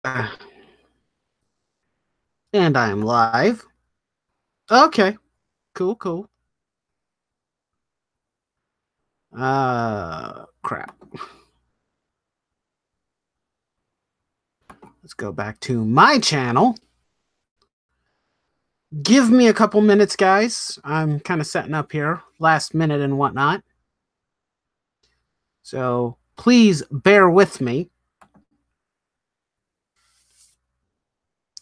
And I am live. Okay, cool, cool. Crap. Let's go back to my channel. Give me a couple minutes, guys. I'm kind of setting up here, last minute and whatnot. So please bear with me.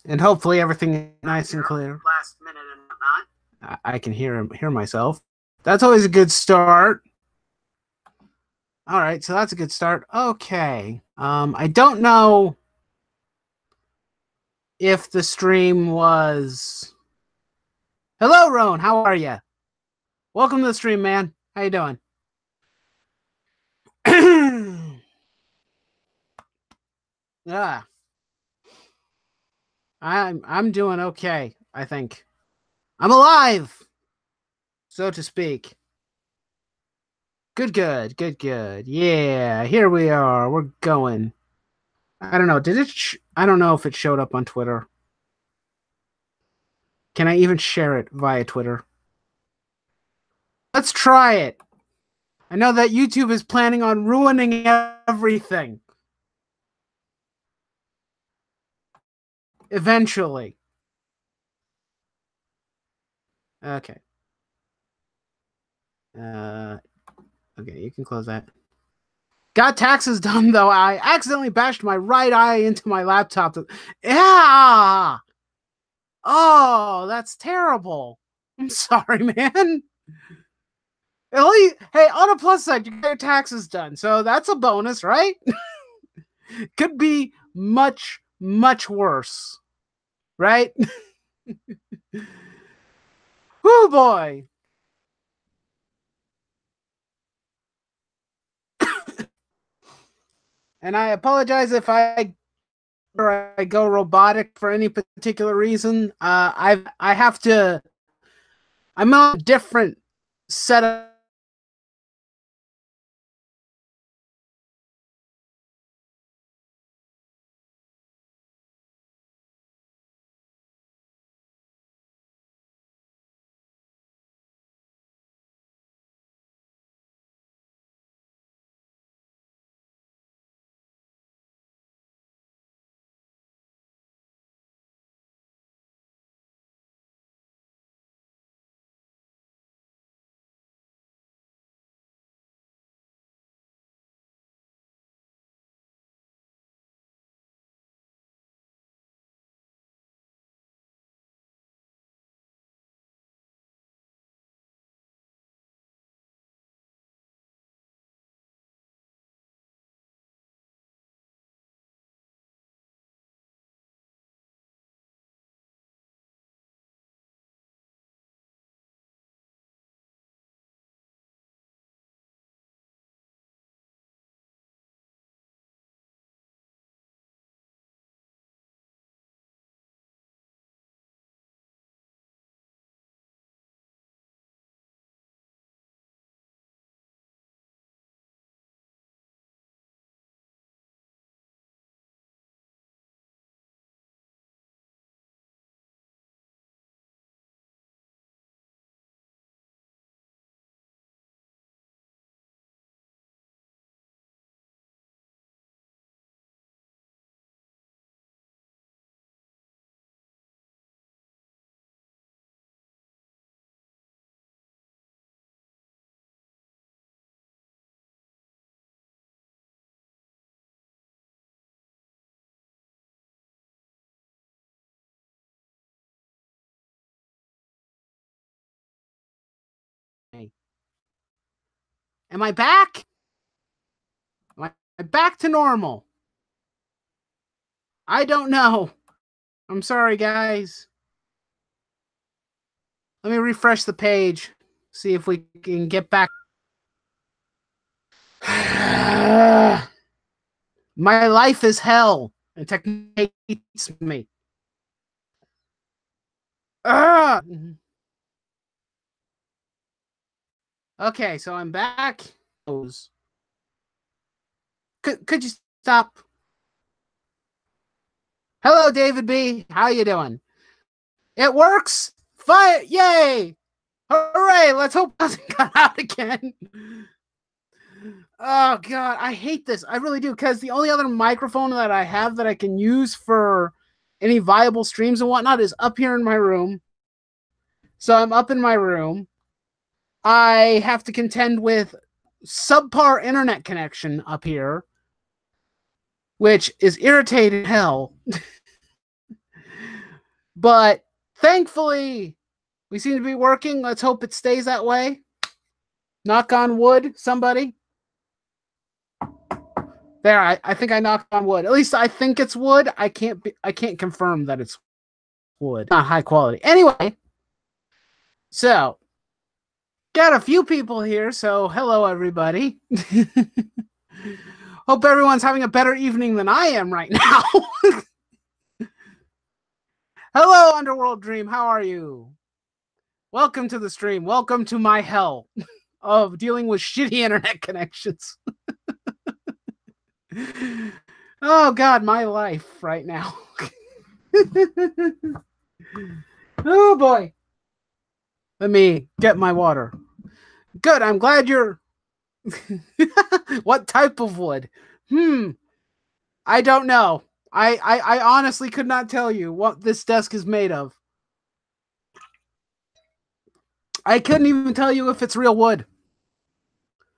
And hopefully everything is nice and clear. Last minute and whatnot. I can hear myself. That's always a good start. All right, so that's a good start. Okay. I don't know if the stream was. Hello, Roan. How are you? Welcome to the stream, man. How you doing? Yeah, I'm doing okay. I think I'm alive, so to speak. Good, good, good, good. Yeah, here we are. We're going. I don't know. Did it? I don't know if it showed up on Twitter. Can I even share it via Twitter? Let's try it. I know that YouTube is planning on ruining everything. Eventually. Okay. Okay, you can close that. Got taxes done, though. I accidentally bashed my right eye into my laptop. Yeah! Oh, that's terrible. I'm sorry, man. At least, hey, on a plus side, you got your taxes done. So that's a bonus, right? Could be much, much worse. Right? Whoo, boy. And I apologize if I go robotic for any particular reason. I have to. I'm on a different setup. Am I back? Am I back to normal? I don't know. I'm sorry, guys. Let me refresh the page. See if we can get back. My life is hell, and technology hates me. Okay, so I'm back. Could you stop? Hello, David B. How you doing? It works. Fire! Yay! Hooray! Let's hope it doesn't cut out again. Oh god, I hate this. I really do, because the only other microphone that I have that I can use for any viable streams and whatnot is up here in my room. So I'm up in my room. I have to contend with subpar internet connection up here, which is irritating hell. But thankfully, we seem to be working. Let's hope it stays that way. Knock on wood, somebody. There, I think I knocked on wood. At least I think it's wood. I can't confirm that it's wood. Not high quality. Anyway, so got a few people here, so hello everybody. Hope everyone's having a better evening than I am right now. Hello, Underworld Dream. How are you? Welcome to the stream. Welcome to my hell of dealing with shitty internet connections. Oh, God, my life right now. Oh, boy. Let me get my water. Good, I'm glad you're... What type of wood? I don't know. I honestly could not tell you what this desk is made of. I couldn't even tell you if it's real wood.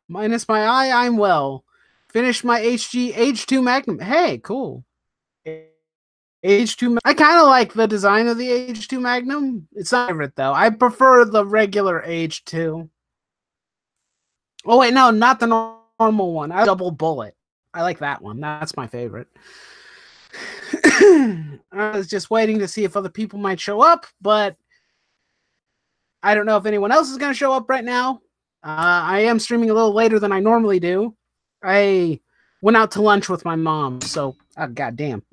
Minus my eye, I'm well. Finished my H2 Magnum. Hey, cool. H2. I kind of like the design of the H2 Magnum. It's not my favorite, though. I prefer the regular H2. Oh, wait, no, not the normal one. I double bullet. I like that one. That's my favorite. I was just waiting to see if other people might show up, but I don't know if anyone else is going to show up right now. I am streaming a little later than I normally do. I went out to lunch with my mom, so goddamn.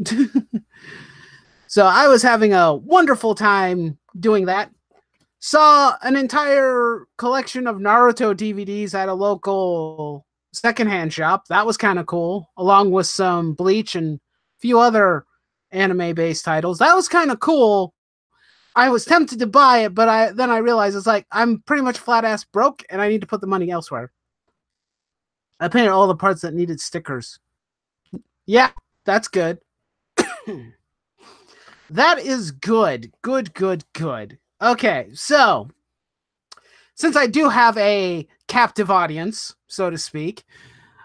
So I was having a wonderful time doing that. Saw an entire collection of Naruto DVDs at a local secondhand shop. That was kind of cool, along with some Bleach and a few other anime-based titles. That was kind of cool. I was tempted to buy it, but then I realized it's like I'm pretty much flat-ass broke, and I need to put the money elsewhere. I painted all the parts that needed stickers. Yeah, that's good. That is good. Good. Okay, so since I do have a captive audience, so to speak,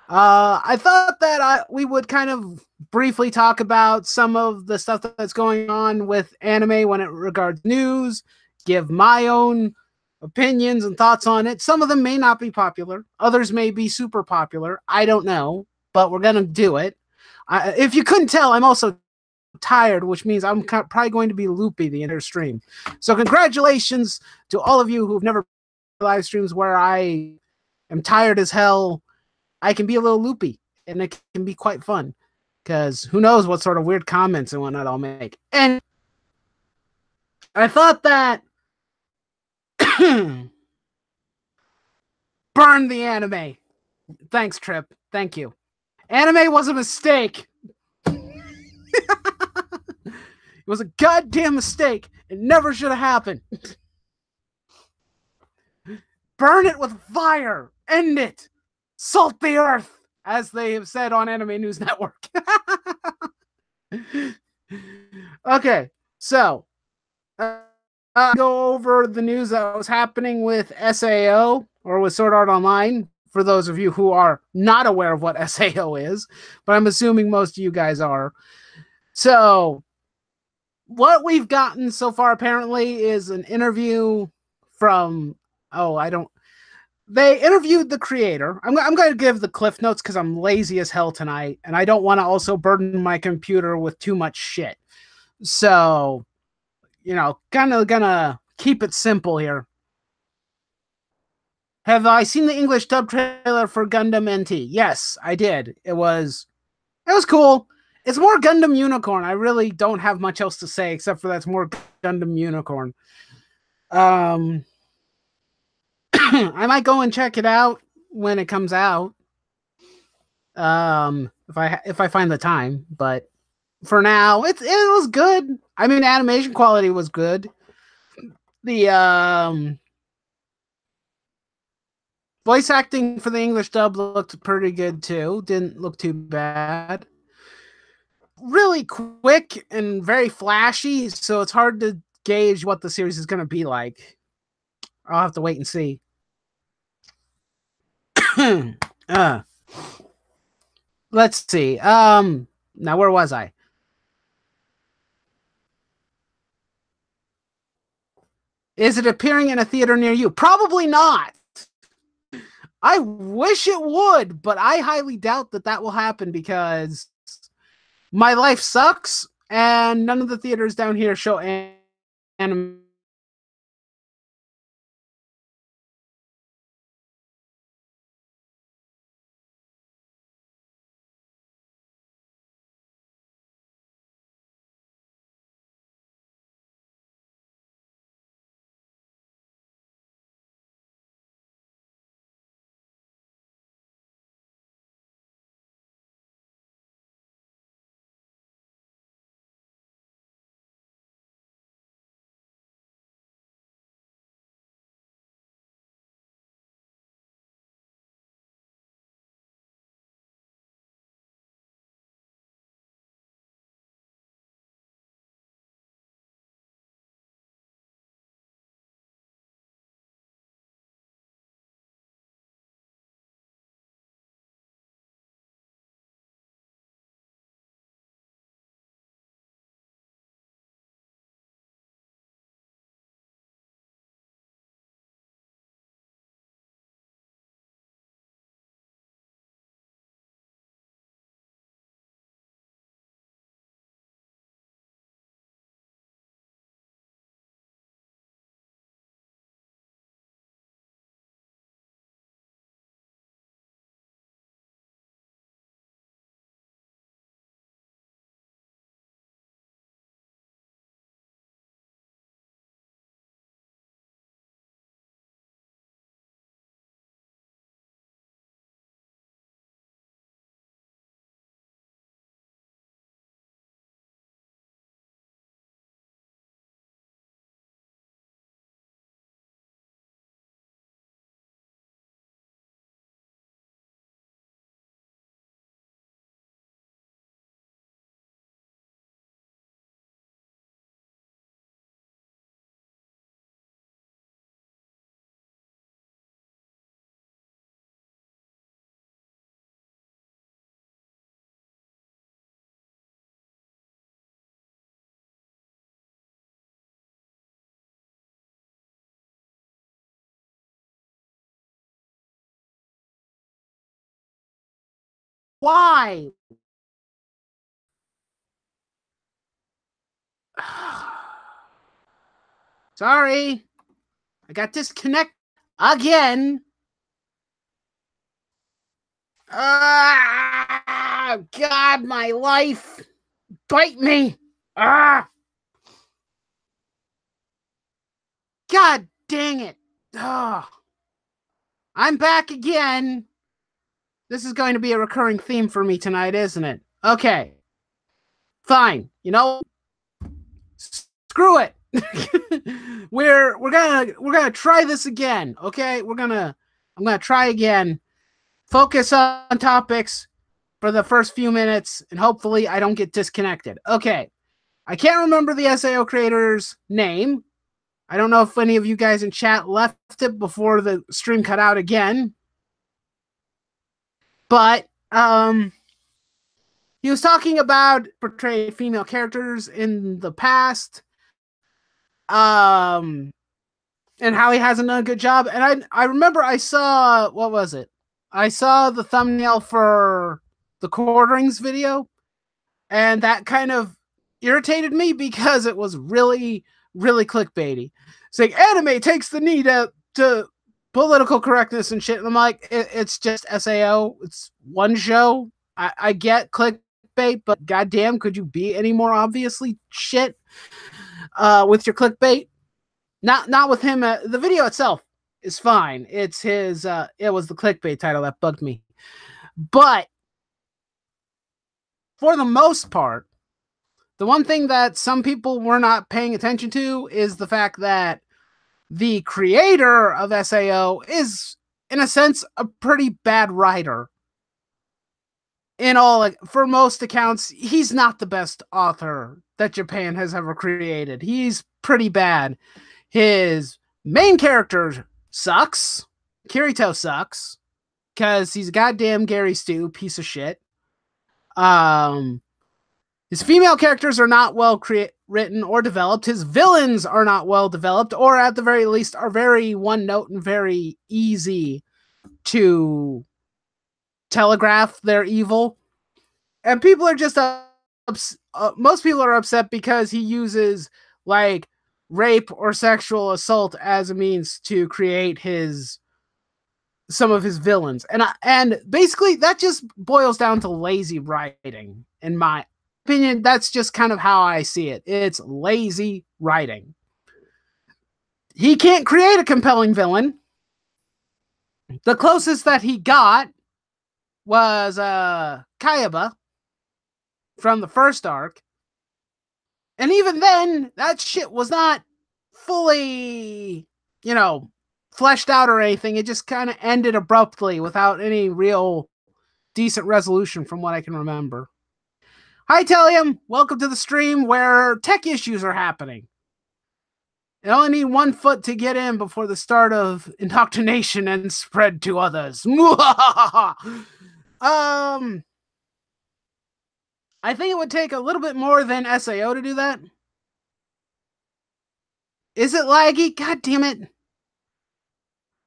I thought that we would kind of briefly talk about some of the stuff that's going on with anime when it regards news, give my own opinions and thoughts on it. Some of them may not be popular. Others may be super popular. I don't know, but we're going to do it. If you couldn't tell, I'm also tired, which means I'm probably going to be loopy the entire stream. So congratulations to all of you who've never live streams where I am tired as hell. I can be a little loopy, and it can be quite fun, because who knows what sort of weird comments and whatnot I'll make. And I thought that burn the anime. Thanks, Trip. Thank you. Anime was a mistake. It was a goddamn mistake. It never should have happened. Burn it with fire. End it. Salt the earth, as they have said on Anime News Network. Okay, so go over the news that was happening with SAO, or with Sword Art Online, for those of you who are not aware of what SAO is, but I'm assuming most of you guys are. So what we've gotten so far apparently is an interview from, they interviewed the creator. I'm going to give the cliff notes because I'm lazy as hell tonight, and I don't want to also burden my computer with too much shit. So, kind of gonna keep it simple here. Have I seen the English dub trailer for Gundam NT? Yes, I did. It was cool. It's more Gundam Unicorn. I really don't have much else to say except for that's more Gundam Unicorn. I might go and check it out when it comes out. If I find the time, but for now. It was good. I mean, animation quality was good. The voice acting for the English dub looked pretty good too. Didn't look too bad. Really quick and very flashy, so it's hard to gauge what the series is going to be like. I'll have to wait and see. Let's see. Now where was I? Is it appearing in a theater near you? Probably not. I wish it would, but I highly doubt that will happen because my life sucks and none of the theaters down here show anime. Why? Sorry. I got disconnected again. God, my life. Bite me. Ah. God dang it. Oh. I'm back again. This is going to be a recurring theme for me tonight, isn't it? Okay. Fine. You know, screw it. we're gonna try this again. Okay? I'm gonna try again. Focus on topics for the first few minutes, and hopefully I don't get disconnected. Okay. I can't remember the SAO creator's name. I don't know if any of you guys in chat left it before the stream cut out again. But he was talking about portrayed female characters in the past. And how he hasn't done a good job. And I remember I saw, what was it? I saw the thumbnail for the Quarterings video, and that kind of irritated me because it was really, really clickbaity. Saying anime takes the knee to political correctness and shit. And I'm like, it's just SAO. It's one show. I get clickbait, but goddamn, could you be any more obviously shit with your clickbait? Not with him. The video itself is fine. It's his. It was the clickbait title that bugged me. But for the most part, The one thing that some people were not paying attention to is the fact that the creator of SAO is, in a sense, a pretty bad writer. In all, like, for most accounts, he's not the best author that Japan has ever created. He's pretty bad. His main character sucks. Kirito sucks because he's a goddamn Gary Stu piece of shit. His female characters are not well written or developed. His villains are not well developed, or at the very least are very one note and very easy to telegraph their evil. And people are just most people are upset because he uses like rape or sexual assault as a means to create some of his villains. And basically that just boils down to lazy writing. In my opinion, that's just kind of how I see it. It's lazy writing. He can't create a compelling villain. The closest that he got was Kayaba from the first arc. And even then, that shit was not fully, fleshed out or anything. It just kind of ended abruptly without any real decent resolution from what I can remember. Hi, Tellium. Welcome to the stream where tech issues are happening. You only need 1 foot to get in before the start of indoctrination and spread to others. I think it would take a little bit more than SAO to do that. Is it laggy? God damn it.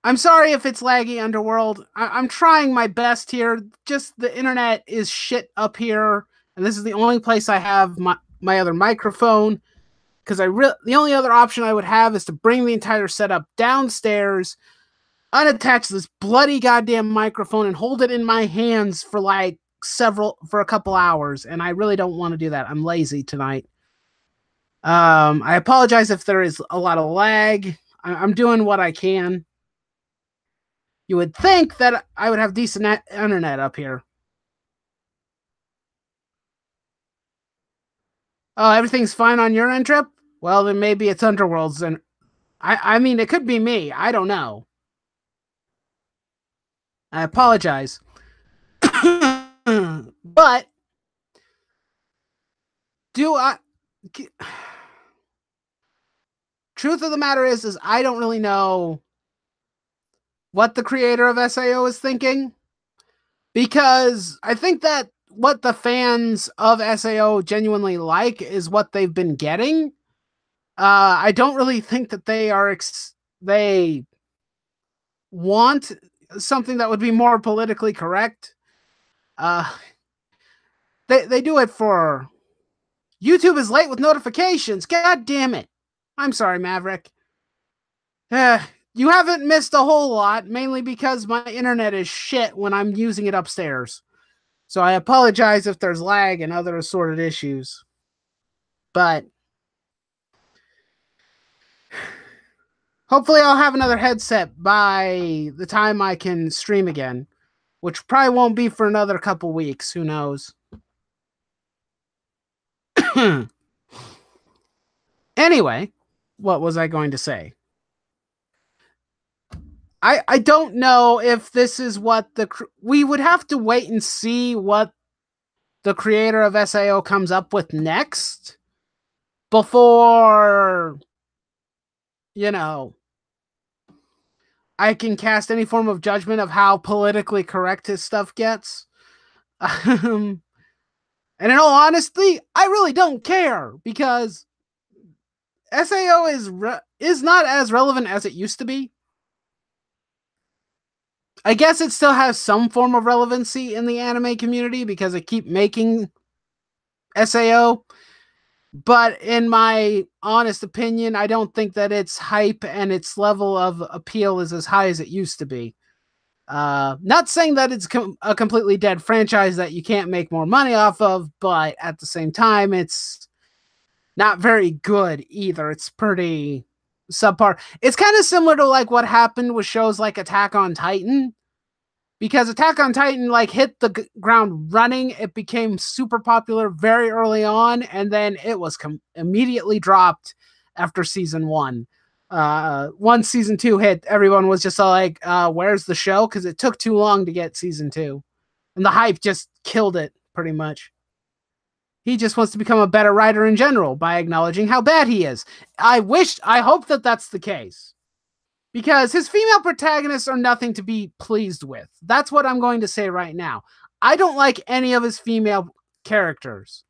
I'm sorry if it's laggy, Underworld. I'm trying my best here. Just the internet is shit up here. And this is the only place I have my other microphone. Because the only other option I would have is to bring the entire setup downstairs, unattach this bloody goddamn microphone, and hold it in my hands for a couple hours. And I really don't want to do that. I'm lazy tonight. I apologize if there is a lot of lag. I'm doing what I can. You would think that I would have decent internet up here. Oh, everything's fine on your end, Trip? Well, then maybe it's Underworld's. And I mean, it could be me. I don't know. I apologize. But truth of the matter is I don't really know what the creator of SAO is thinking, because I think that what the fans of SAO genuinely like is what they've been getting. I don't really think that they want something that would be more politically correct. They do it for YouTube is late with notifications. God damn it. I'm sorry, Maverick. You haven't missed a whole lot, mainly because my internet is shit when I'm using it upstairs. So I apologize if there's lag and other assorted issues. But hopefully I'll have another headset by the time I can stream again, which probably won't be for another couple weeks. Who knows? Anyway, what was I going to say? I don't know if this is what we would have to wait and see what the creator of SAO comes up with next before, I can cast any form of judgment of how politically correct his stuff gets. And in all honesty, I really don't care, because SAO is not as relevant as it used to be. I guess it still has some form of relevancy in the anime community because I keep making SAO. But in my honest opinion, I don't think that its hype and its level of appeal is as high as it used to be. Not saying that it's a completely dead franchise that you can't make more money off of, but at the same time, it's not very good either. It's pretty subpar. It's kind of similar to like what happened with shows like Attack on Titan, because Attack on Titan like hit the ground running. It became super popular very early on, and then it was immediately dropped after season 1. Once season 2 hit, everyone was just like, where's the show? Because it took too long to get season 2. And the hype just killed it, pretty much. He just wants to become a better writer in general by acknowledging how bad he is. I hope that that's the case. Because his female protagonists are nothing to be pleased with. That's what I'm going to say right now. I don't like any of his female characters.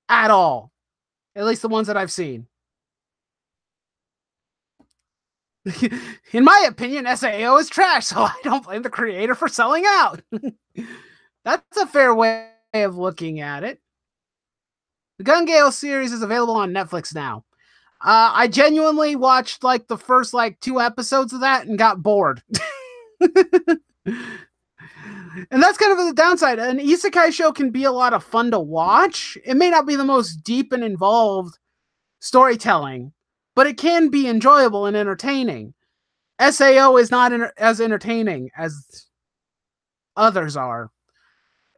At all. At least the ones that I've seen. In my opinion, SAO is trash, so I don't blame the creator for selling out. That's a fair way of looking at it. The Gun Gale series is available on Netflix now. I genuinely watched like the first like 2 episodes of that and got bored. And that's kind of the downside. An isekai show can be a lot of fun to watch. It may not be the most deep and involved storytelling, but it can be enjoyable and entertaining. SAO is not as entertaining as others are.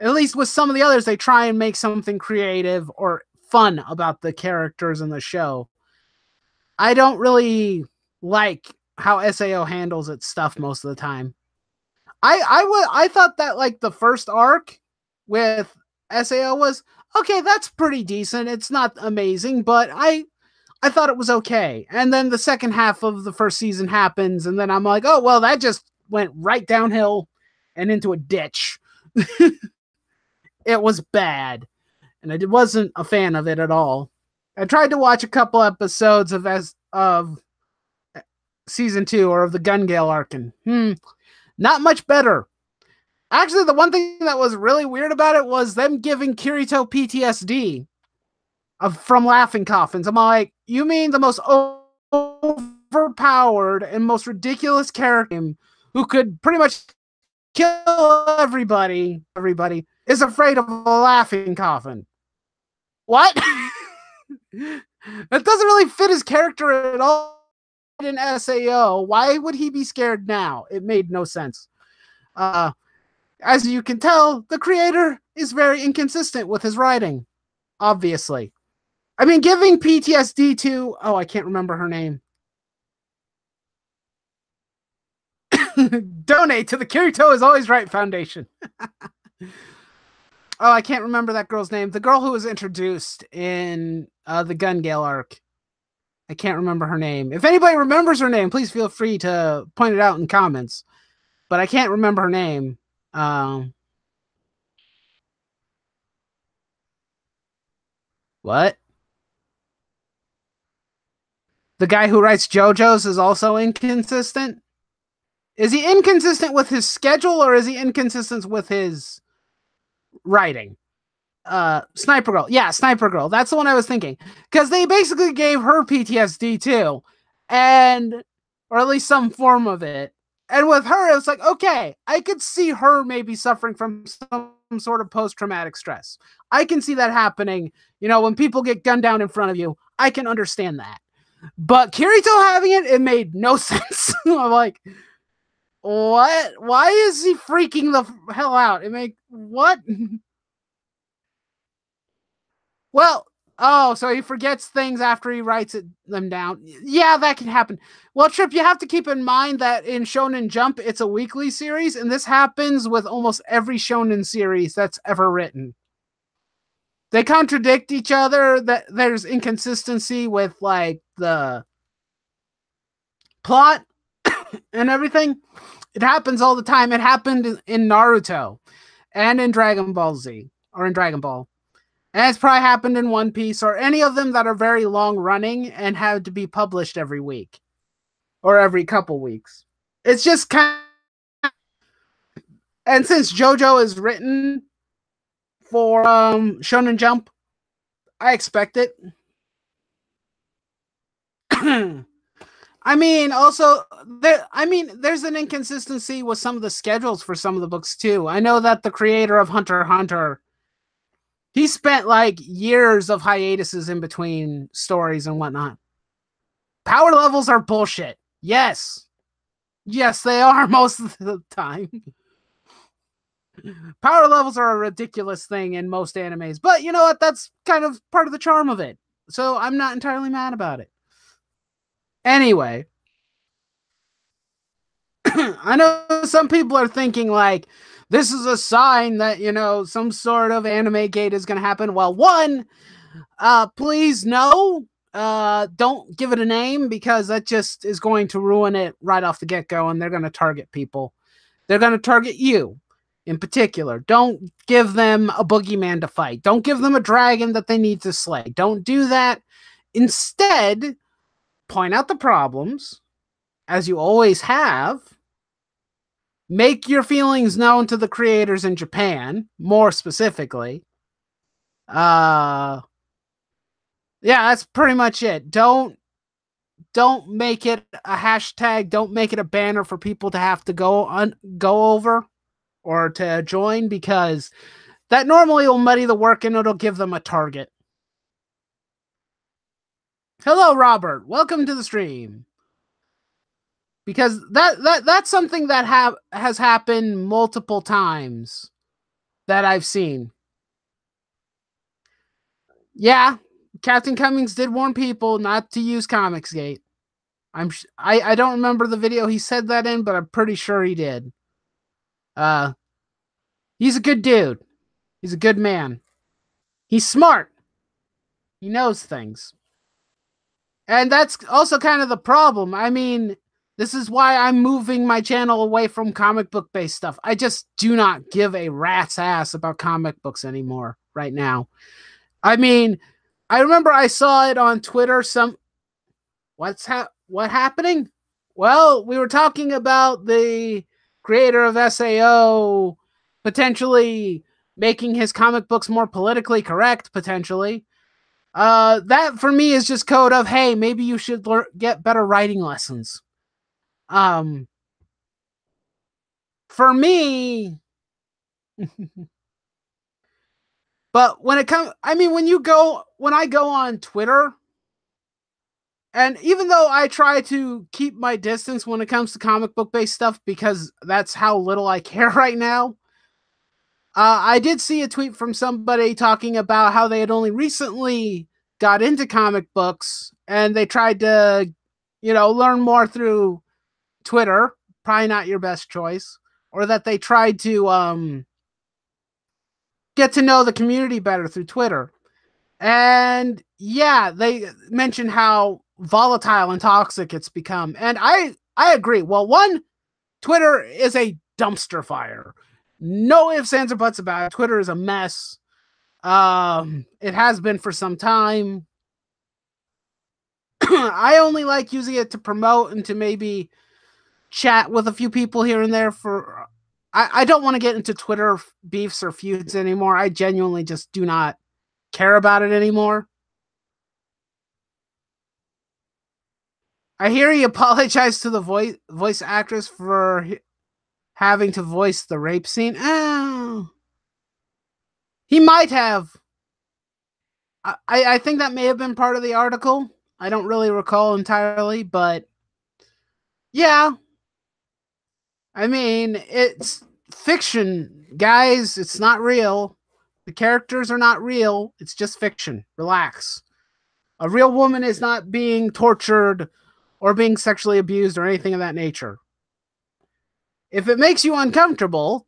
At least with some of the others, they try and make something creative or fun about the characters in the show. I don't really like how SAO handles its stuff most of the time. I thought that like the first arc with SAO was okay. That's pretty decent. It's not amazing, but I thought it was okay. And then the second half of the first season happens, and then I'm like, oh well, that just went right downhill and into a ditch. It was bad, and I wasn't a fan of it at all. I tried to watch a couple episodes of season 2 or of the Gun Gale arc, and not much better. Actually, the one thing that was really weird about it was them giving Kirito PTSD from laughing coffins. I'm like, you mean the most overpowered and most ridiculous character who could pretty much kill everybody is afraid of a laughing coffin? What? That doesn't really fit his character at all in SAO. Why would he be scared now? It made no sense. As you can tell, the creator is very inconsistent with his writing. Obviously. I mean, giving PTSD to... Oh, I can't remember her name. Donate to the Kirito is Always Right Foundation. Oh, I can't remember that girl's name. The girl who was introduced in the Gun Gale arc. I can't remember her name. If anybody remembers her name, please feel free to point it out in comments. But I can't remember her name. What? The guy who writes JoJo's is also inconsistent? Is he inconsistent with his schedule, or is he inconsistent with his writing? Sniper Girl. Yeah, Sniper Girl. That's the one I was thinking. Because they basically gave her PTSD too. Or at least some form of it. And with her, it was like, okay, I could see her maybe suffering from some sort of post-traumatic stress. I can see that happening. You know, when people get gunned down in front of you, I can understand that. But Kirito having it made no sense. I'm like, what? Why is he freaking the hell out? What? Well, so he forgets things after he writes them down. Yeah, that can happen. Well, Trip, you have to keep in mind that in Shonen Jump, it's a weekly series, and this happens with almost every Shonen series that's ever written. They contradict each other. That there's inconsistency with like the plot and everything. It happens all the time. It happened in Naruto and in Dragon Ball Z or in Dragon Ball. And it's probably happened in One Piece or any of them that are very long running and have to be published every week or every couple weeks. It's just kind of... And since JoJo is written for Shonen Jump, I expect it. I mean, also, there's an inconsistency with some of the schedules for some of the books, too. I know that the creator of Hunter x Hunter, he spent, like, years of hiatuses in between stories and whatnot. Power levels are bullshit. Yes. Yes, they are most of the time. Power levels are a ridiculous thing in most animes, but you know what? That's kind of part of the charm of it. So I'm not entirely mad about it. Anyway, I know some people are thinking like this is a sign that, you know, some sort of anime gate is going to happen. Well, one, please no. Don't give it a name because that just is going to ruin it right off the get-go, and they're going to target people. They're going to target you in particular. Don't give them a boogeyman to fight. Don't give them a dragon that they need to slay. Don't do that. Instead, point out the problems, as you always have. Make your feelings known to the creators in Japan, more specifically. Uh yeah, that's pretty much it. Don't make it a hashtag, don't make it a banner for people to have to go over or to join, because that normally will muddy the work and it'll give them a target. Hello, Robert. Welcome to the stream. Because that's something that has happened multiple times that I've seen. Yeah, Captain Cummings did warn people not to use Comicsgate. I don't remember the video he said that in, but I'm pretty sure he did. Uh, he's a good dude. He's a good man. He's smart. He knows things. And that's also kind of the problem. I mean, this is why I'm moving my channel away from comic book based stuff. I just do not give a rat's ass about comic books anymore right now. I mean, I remember I saw it on Twitter. What happening? Well, we were talking about the creator of SAO potentially making his comic books more politically correct, potentially. That for me is just code of, hey, maybe you should get better writing lessons. For me, but when it comes, I mean, when I go on Twitter, and even though I try to keep my distance when it comes to comic book based stuff because that's how little I care right now, I did see a tweet from somebody talking about how they had only recently got into comic books and they tried to, you know, learn more through Twitter. Probably not your best choice. Or that they tried to get to know the community better through Twitter. And yeah, they mentioned how volatile and toxic it's become. And I agree. Well, one, Twitter is a dumpster fire. No ifs, ands, or buts about it. Twitter is a mess. It has been for some time. I only like using it to promote and to maybe chat with a few people here and there. I don't want to get into Twitter beefs or feuds anymore. I genuinely just do not care about it anymore. I hear he apologized to the voice actress for having to voice the rape scene. Oh, he might have. I think that may have been part of the article. I don't really recall entirely, but yeah. I mean, it's fiction, guys. It's not real. The characters are not real. It's just fiction. Relax. A real woman is not being tortured or being sexually abused or anything of that nature. If it makes you uncomfortable,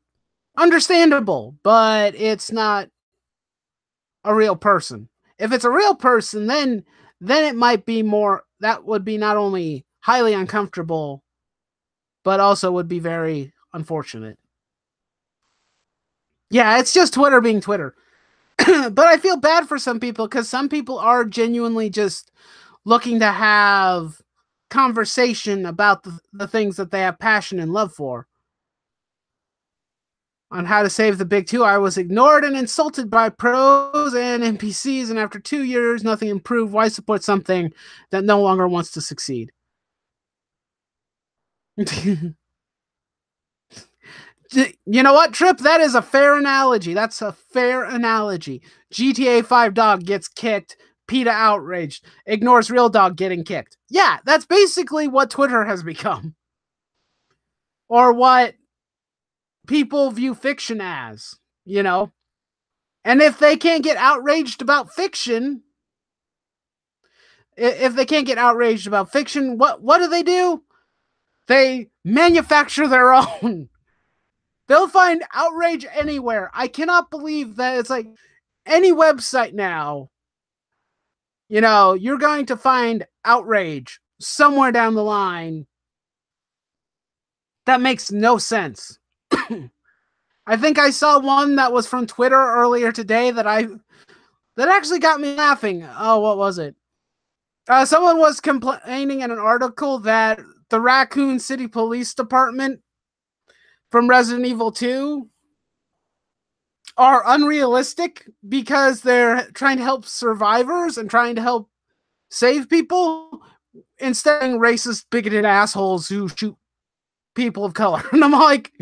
understandable, but it's not a real person. If it's a real person, then it might be more, that would be not only highly uncomfortable, but also would be very unfortunate. Yeah, it's just Twitter being Twitter. But I feel bad for some people because some people are genuinely just looking to have conversation about the things that they have passion and love for. On how to save the big two, I was ignored and insulted by pros and NPCs, and after 2 years, nothing improved. Why support something that no longer wants to succeed? You know what, Trip? That is a fair analogy. That's a fair analogy. GTA 5 dog gets kicked. PETA outraged. Ignores real dog getting kicked. Yeah, that's basically what Twitter has become. Or what people view fiction as, you know? And if they can't get outraged about fiction, what do? They manufacture their own. They'll find outrage anywhere. I cannot believe that it's like any website now, you're going to find outrage somewhere down the line. That makes no sense. I think I saw one that was from Twitter earlier today that actually got me laughing. Oh, what was it? Someone was complaining in an article that the Raccoon City Police Department from Resident Evil 2 are unrealistic because they're trying to help survivors and trying to help save people instead of racist, bigoted assholes who shoot people of color. And I'm like,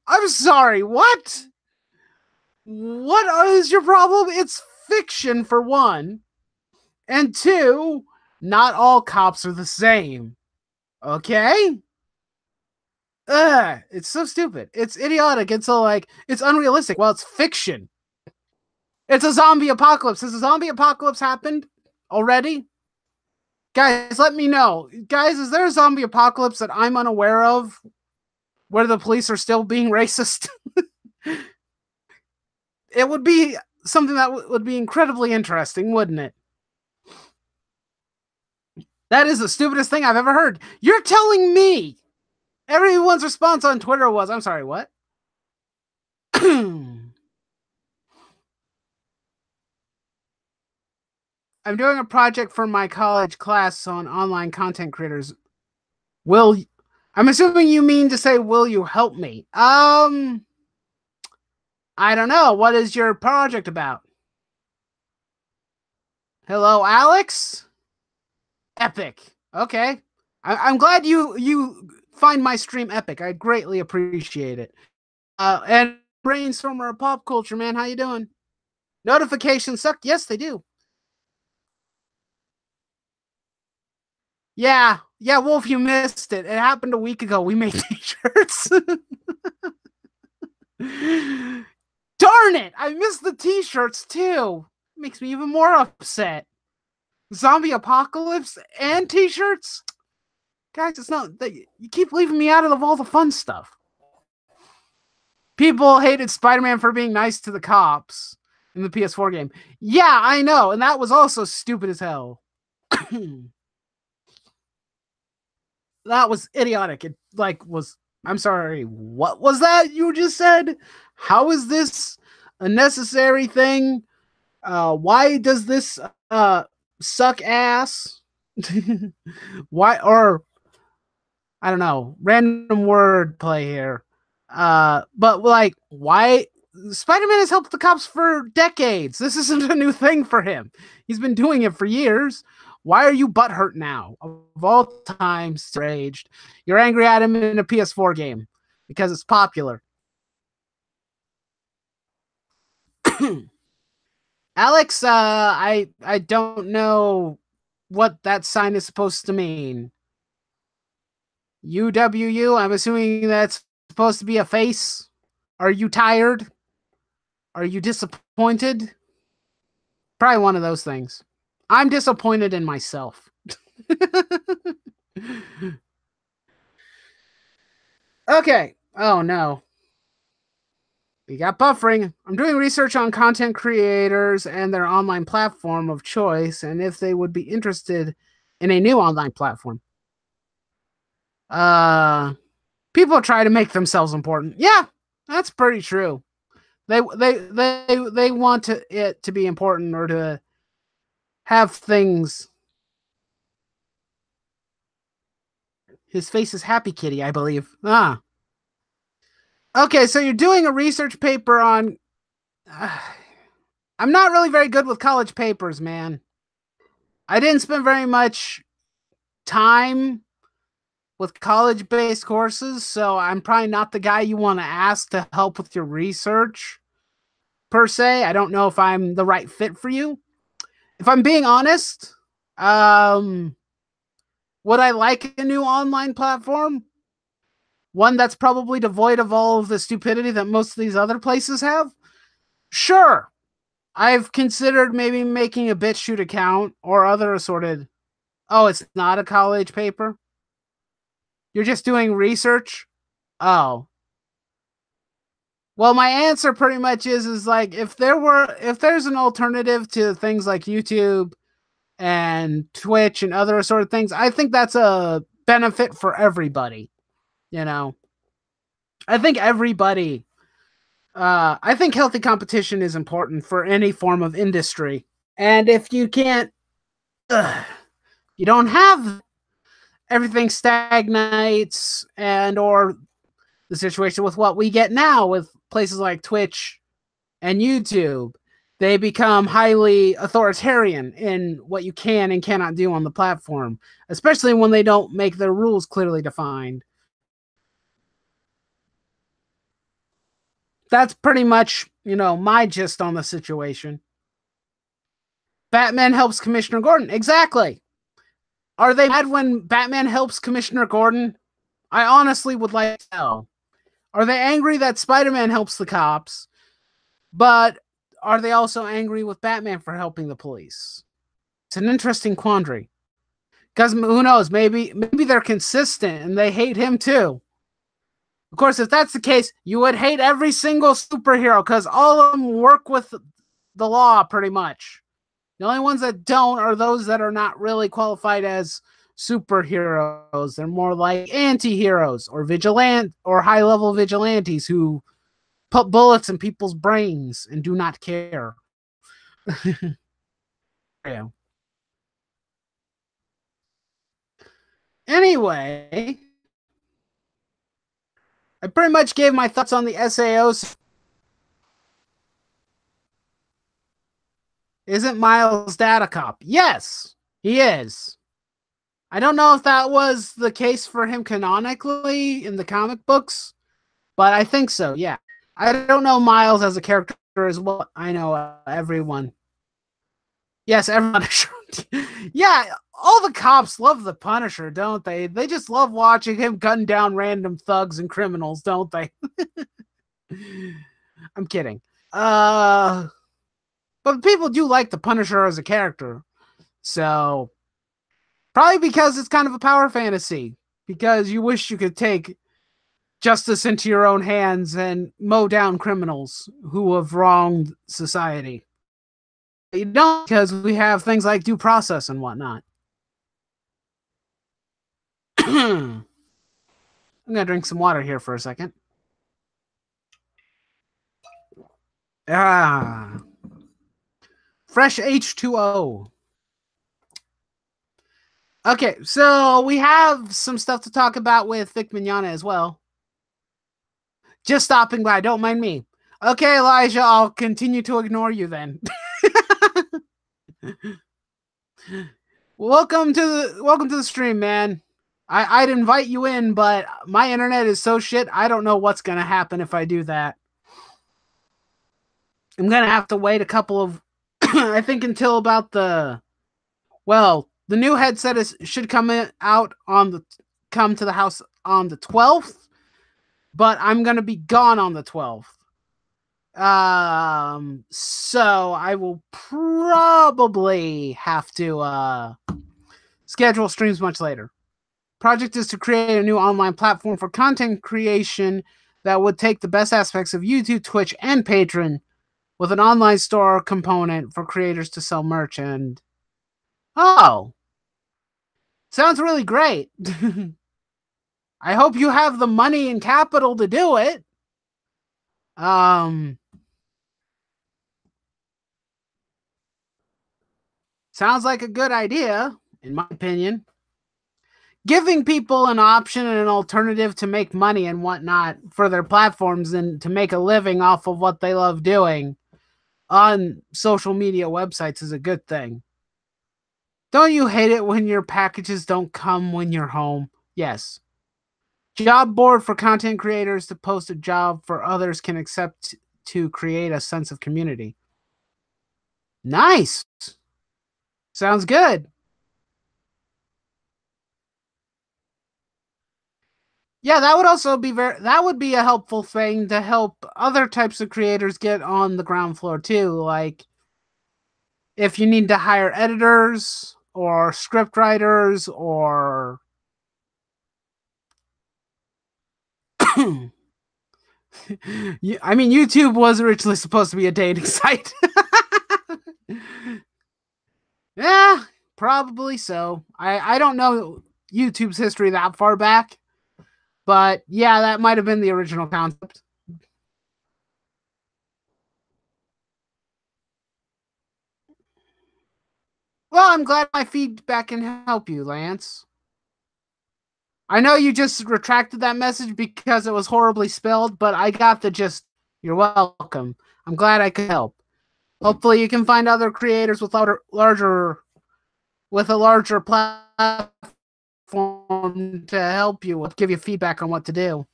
I'm sorry, what? What is your problem? It's fiction, for one. And two, not all cops are the same. Okay? It's so stupid. It's idiotic. It's so like, it's unrealistic. Well, it's fiction. It's a zombie apocalypse. Has a zombie apocalypse happened already? Guys, let me know. Guys, is there a zombie apocalypse that I'm unaware of where the police are still being racist? It would be something that would be incredibly interesting, wouldn't it? That is the stupidest thing I've ever heard. You're telling me everyone's response on Twitter was, I'm sorry, what? I'm doing a project for my college class on online content creators. I'm assuming you mean to say, will you help me? I don't know. What is your project about? Hello, Alex? Epic. Okay. I'm glad you find my stream epic. I greatly appreciate it. And Brainstormer of Pop Culture, man. How you doing? Notifications suck? Yes, they do. Yeah, Wolf, you missed it. It happened a week ago. We made t-shirts. Darn it! I missed the t-shirts too. Makes me even more upset. Zombie apocalypse and t-shirts? Guys, it's not that you keep leaving me out of all the fun stuff. People hated Spider-Man for being nice to the cops in the PS4 game. Yeah, I know, and that was also stupid as hell. That was idiotic. It was. I'm sorry. What was that you just said? How is this a necessary thing? Why does this suck ass? Why, or I don't know, random word play here. But like, why? Spider-Man has helped the cops for decades. This isn't a new thing for him. He's been doing it for years. Why are you butthurt now? Of all times, raged. You're angry at him in a PS4 game because it's popular. Alex, I don't know what that sign is supposed to mean. UWU, I'm assuming that's supposed to be a face. Are you tired? Are you disappointed? Probably one of those things. I'm disappointed in myself. Okay. Oh, no. We got buffering. I'm doing research on content creators and their online platform of choice, and if they would be interested in a new online platform. People try to make themselves important. Yeah, that's pretty true. They want it to be important or to have things. His face is Happy Kitty, I believe. Ah. Okay, so you're doing a research paper on... I'm not really very good with college papers, man. I didn't spend very much time with college-based courses, so I'm probably not the guy you want to ask to help with your research, per se. I don't know if I'm the right fit for you. If I'm being honest, would I like a new online platform? One that's probably devoid of all of the stupidity that most of these other places have? Sure. I've considered maybe making a BitChute account or other assorted. Oh, it's not a college paper? You're just doing research? Oh. Well, my answer pretty much is like if there's an alternative to things like YouTube and Twitch and other sort of things, I think that's a benefit for everybody, you know. I think everybody I think healthy competition is important for any form of industry. And if you can't you don't have everything stagnates and or the situation with what we get now with places like Twitch and YouTube, they become highly authoritarian in what you can and cannot do on the platform, especially when they don't make their rules clearly defined. That's pretty much, my gist on the situation. Batman helps Commissioner Gordon. Exactly. Are they mad when Batman helps Commissioner Gordon? I honestly would like to know. Are they angry that Spider-Man helps the cops? But are they also angry with Batman for helping the police? It's an interesting quandary. Because who knows? Maybe they're consistent and they hate him too. Of course, if that's the case, you would hate every single superhero because all of them work with the law pretty much. The only ones that don't are those that are not really qualified as superheroes. They're more like anti-heroes or high-level vigilantes who put bullets in people's brains and do not care. Yeah. Anyway, I pretty much gave my thoughts on the SAOs. Isn't Miles Dad a cop? Yes, he is. I don't know if that was the case for him canonically in the comic books, but I think so, yeah. I don't know Miles as a character as well. I know everyone. Yes, everyone. Yeah, all the cops love the Punisher, don't they? They just love watching him gun down random thugs and criminals, don't they? I'm kidding. But people do like the Punisher as a character. So probably because it's kind of a power fantasy. Because you wish you could take justice into your own hands and mow down criminals who have wronged society. You don't, because we have things like due process and whatnot. I'm gonna drink some water here for a second. Fresh H2O. Okay, so we have some stuff to talk about with Vic Mignogna as well. Just stopping by, don't mind me. Okay, Elijah, I'll continue to ignore you then. Welcome to the stream, man. I'd invite you in, but my internet is so shit, I don't know what's gonna happen if I do that. I'm gonna have to wait a couple of I think until about the new headset should come to the house on the 12th, but I'm gonna be gone on the 12th. So I will probably have to schedule streams much later. Project is to create a new online platform for content creation that would take the best aspects of YouTube, Twitch, and Patreon with an online store component for creators to sell merch. And sounds really great. I hope you have the money and capital to do it. Sounds like a good idea, in my opinion. Giving people an option and an alternative to make money and whatnot for their platforms and to make a living off of what they love doing on social media websites is a good thing. Don't you hate it when your packages don't come when you're home? Yes. Job board for content creators to post a job for others can accept to create a sense of community. Nice. Sounds good. Yeah, that would also be that would be a helpful thing to help other types of creators get on the ground floor too. Like if you need to hire editors or script writers or I mean YouTube was originally supposed to be a dating site. Yeah, probably so. I don't know YouTube's history that far back, but yeah, that might have been the original concept. Well, I'm glad my feedback can help you, Lance. I know you just retracted that message because it was horribly spelled, but I got the gist. You're welcome. I'm glad I could help. Hopefully, you can find other creators with with a larger platform to help you give you feedback on what to do.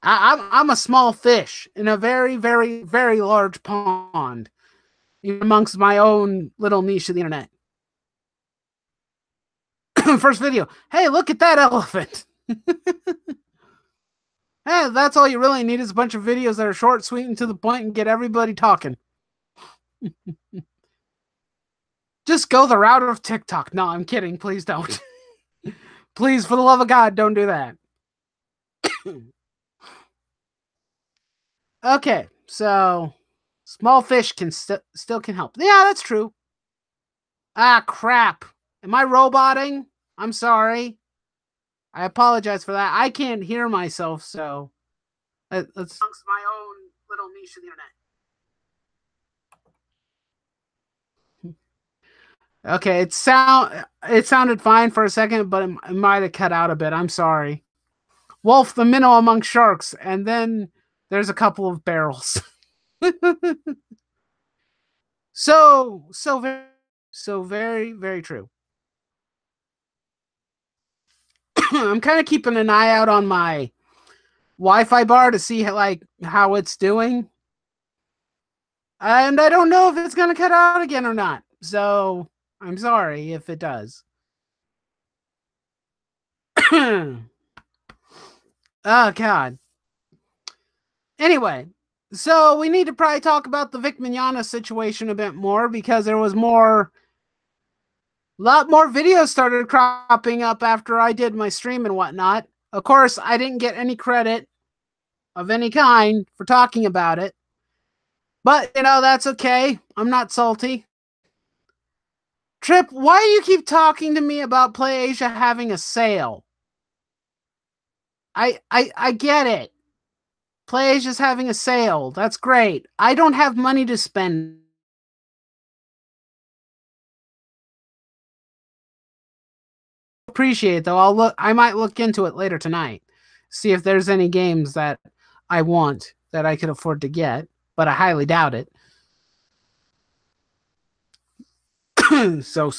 I'm a small fish in a very, very, very large pond amongst my own little niche of the internet. First video. Hey, look at that elephant. Hey, that's all you really need is a bunch of videos that are short, sweet, and to the point and get everybody talking. Just go the route of TikTok. No, I'm kidding. Please don't. Please, for the love of God, don't do that. Okay, so small fish can still can help. Yeah, that's true. Ah, crap. Am I roboting? I'm sorry. I apologize for that. I can't hear myself, so let's amongst my own little niche of the internet. Okay, it sounded fine for a second, but it might have cut out a bit. I'm sorry. Wolf the minnow among sharks, and then there's a couple of barrels. So very, very true. I'm kind of keeping an eye out on my Wi-Fi bar to see how it's doing, and I don't know if it's gonna cut out again or not. So I'm sorry if it does. Oh God. Anyway, so we need to probably talk about the Vic Mignogna situation a bit more because there was a lot more videos started cropping up after I did my stream and whatnot. Of course, I didn't get any credit of any kind for talking about it, but that's okay. I'm not salty. Trip, why do you keep talking to me about PlayAsia having a sale? I get it. PlayAsia's having a sale. That's great. I don't have money to spend. Appreciate it though. I might look into it later tonight. See if there's any games that I want that I could afford to get, but I highly doubt it. So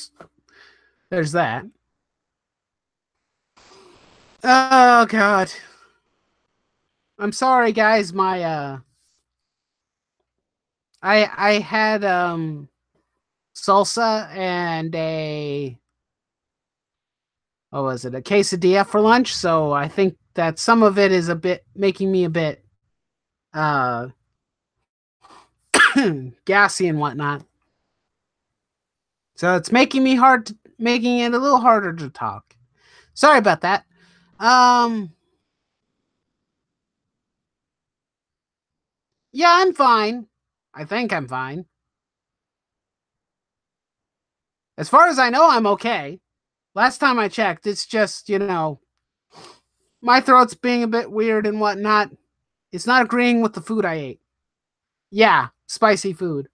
there's that. Oh God. I'm sorry guys, my I had salsa and what was it? A quesadilla for lunch, so I think that some of it is a bit making me a bit uh gassy and whatnot. So it's making it a little harder to talk. Sorry about that. Um yeah, I'm fine. I think I'm fine. As far as I know, I'm okay. Last time I checked, it's just, my throat's being a bit weird and whatnot. It's not agreeing with the food I ate. Yeah, spicy food.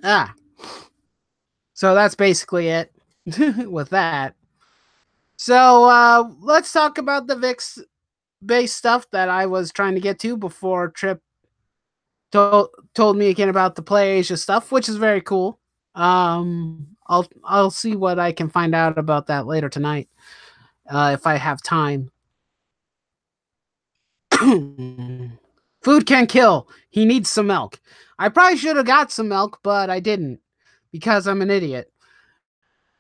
Ah. So that's basically it with that. So let's talk about the VIX based stuff that I was trying to get to before Trip told me again about the PlayAsia stuff, which is very cool. I'll see what I can find out about that later tonight, if I have time. Food can kill. He needs some milk. I probably should have got some milk, but I didn't because I'm an idiot.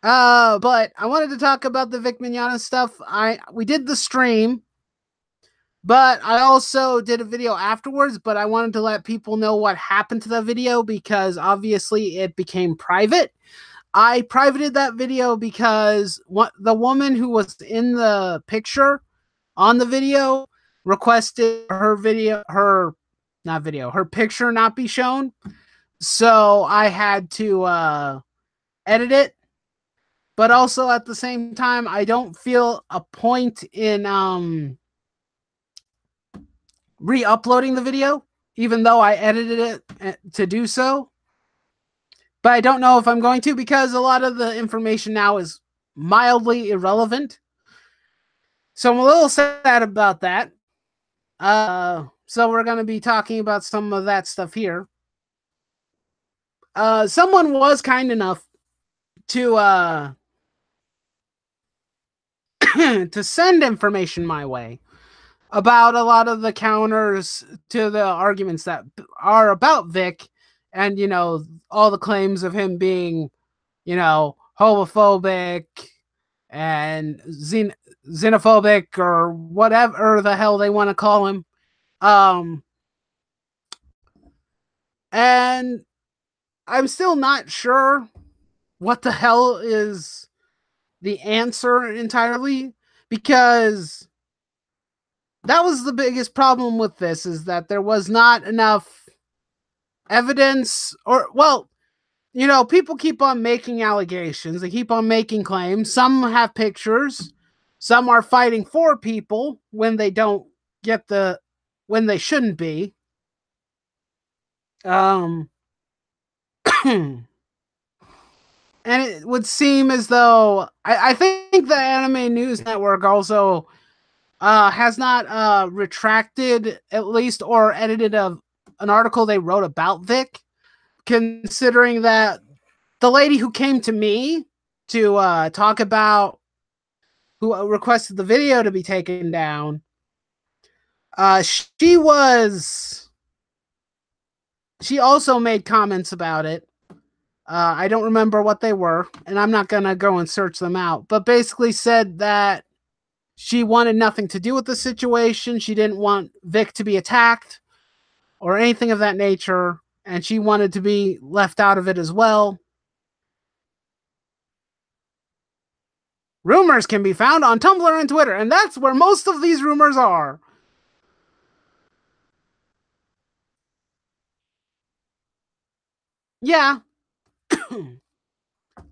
But I wanted to talk about the Vic Mignogna stuff. We did the stream, but I also did a video afterwards, but I wanted to let people know what happened to the video because obviously it became private. I privated that video because the woman who was in the picture on the video requested her picture not be shown. So I had to edit it. But also at the same time, I don't feel a point in re-uploading the video, even though I edited it to do so. But I don't know if I'm going to because a lot of the information now is mildly irrelevant. So I'm a little sad about that. So we're going to be talking about some of that stuff here. Someone was kind enough to to send information my way about a lot of the counters to the arguments that are about Vic and, you know, all the claims of him being, you know, homophobic and xenophobic or whatever the hell they want to call him. And I'm still not sure what the hell is the answer entirely, because that was the biggest problem with this, is that there was not enough evidence, or, well, you know, people keep on making allegations, they keep on making claims. Some have pictures, some are fighting for people when they don't get when they shouldn't be. And it would seem as though I think the Anime News Network also has not retracted, at least, or edited an article they wrote about Vic, considering that the lady who came to me to talk about, who requested the video to be taken down, she also made comments about it. I don't remember what they were, and I'm not going to go and search them out, but basically said that she wanted nothing to do with the situation. She didn't want Vic to be attacked or anything of that nature, and she wanted to be left out of it as well. Rumors can be found on Tumblr and Twitter, and that's where most of these rumors are. Yeah.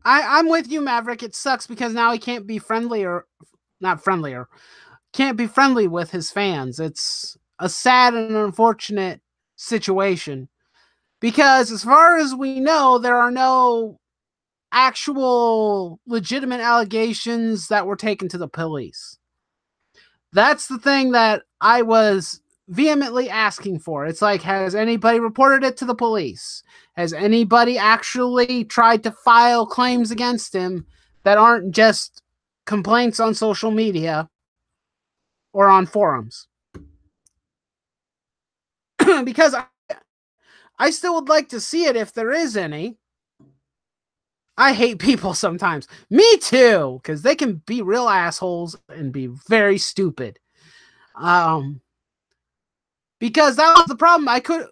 I'm with you, Maverick. It sucks because now he can't be can't be friendly with his fans. It's a sad and unfortunate situation because, as far as we know, there are no actual legitimate allegations that were taken to the police. That's the thing that I was vehemently asking for. It's like, has anybody reported it to the police? Has anybody actually tried to file claims against him that aren't just complaints on social media or on forums? Because I still would like to see it if there is any. I hate people sometimes. Me too, because they can be real assholes and be very stupid. Because that was the problem. I couldn't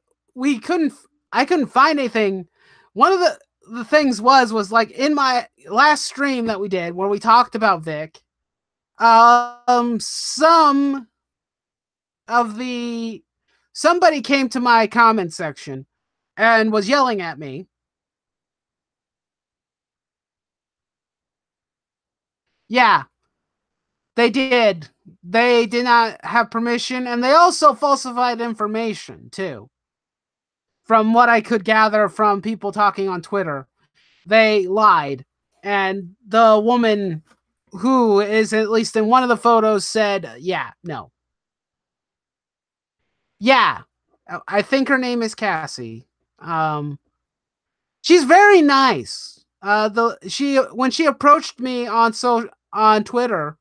find anything. One of the things was like in my last stream that we did where we talked about Vic, somebody came to my comment section and was yelling at me. Yeah, they did. They did not have permission, and they also falsified information too. From what I could gather from people talking on Twitter, they lied. And the woman who is at least in one of the photos said, yeah, no. Yeah. I think her name is Cassie. She's very nice. When she approached me on Twitter,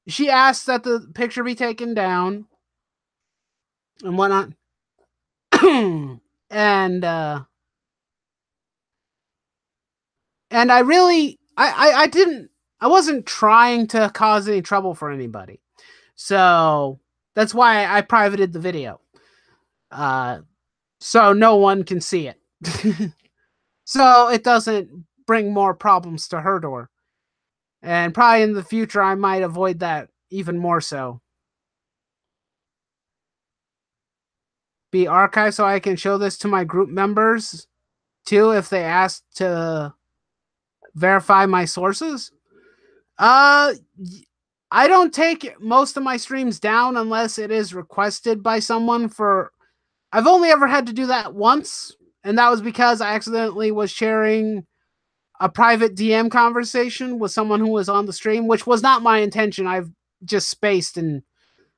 she asked that the picture be taken down and whatnot. and I really I wasn't trying to cause any trouble for anybody. So that's why I privated the video. Uh, so no one can see it. So it doesn't bring more problems to her door. And probably in the future, I might avoid that even more so. Be archived so I can show this to my group members too if they ask to verify my sources. Uh, I don't take most of my streams down unless it is requested by someone for. I've only ever had to do that once, and that was because I accidentally was sharing a private DM conversation with someone who was on the stream, which was not my intention. I've just spaced and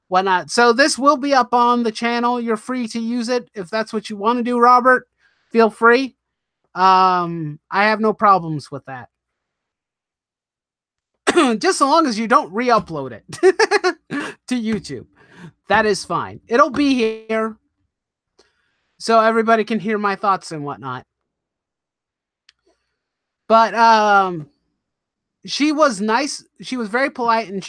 whatnot. So this will be up on the channel. You're free to use it if that's what you want to do, Robert. Feel free. I have no problems with that. Just so long as you don't re-upload it to YouTube. That is fine. It'll be here so everybody can hear my thoughts and whatnot. But she was nice. She was very polite, and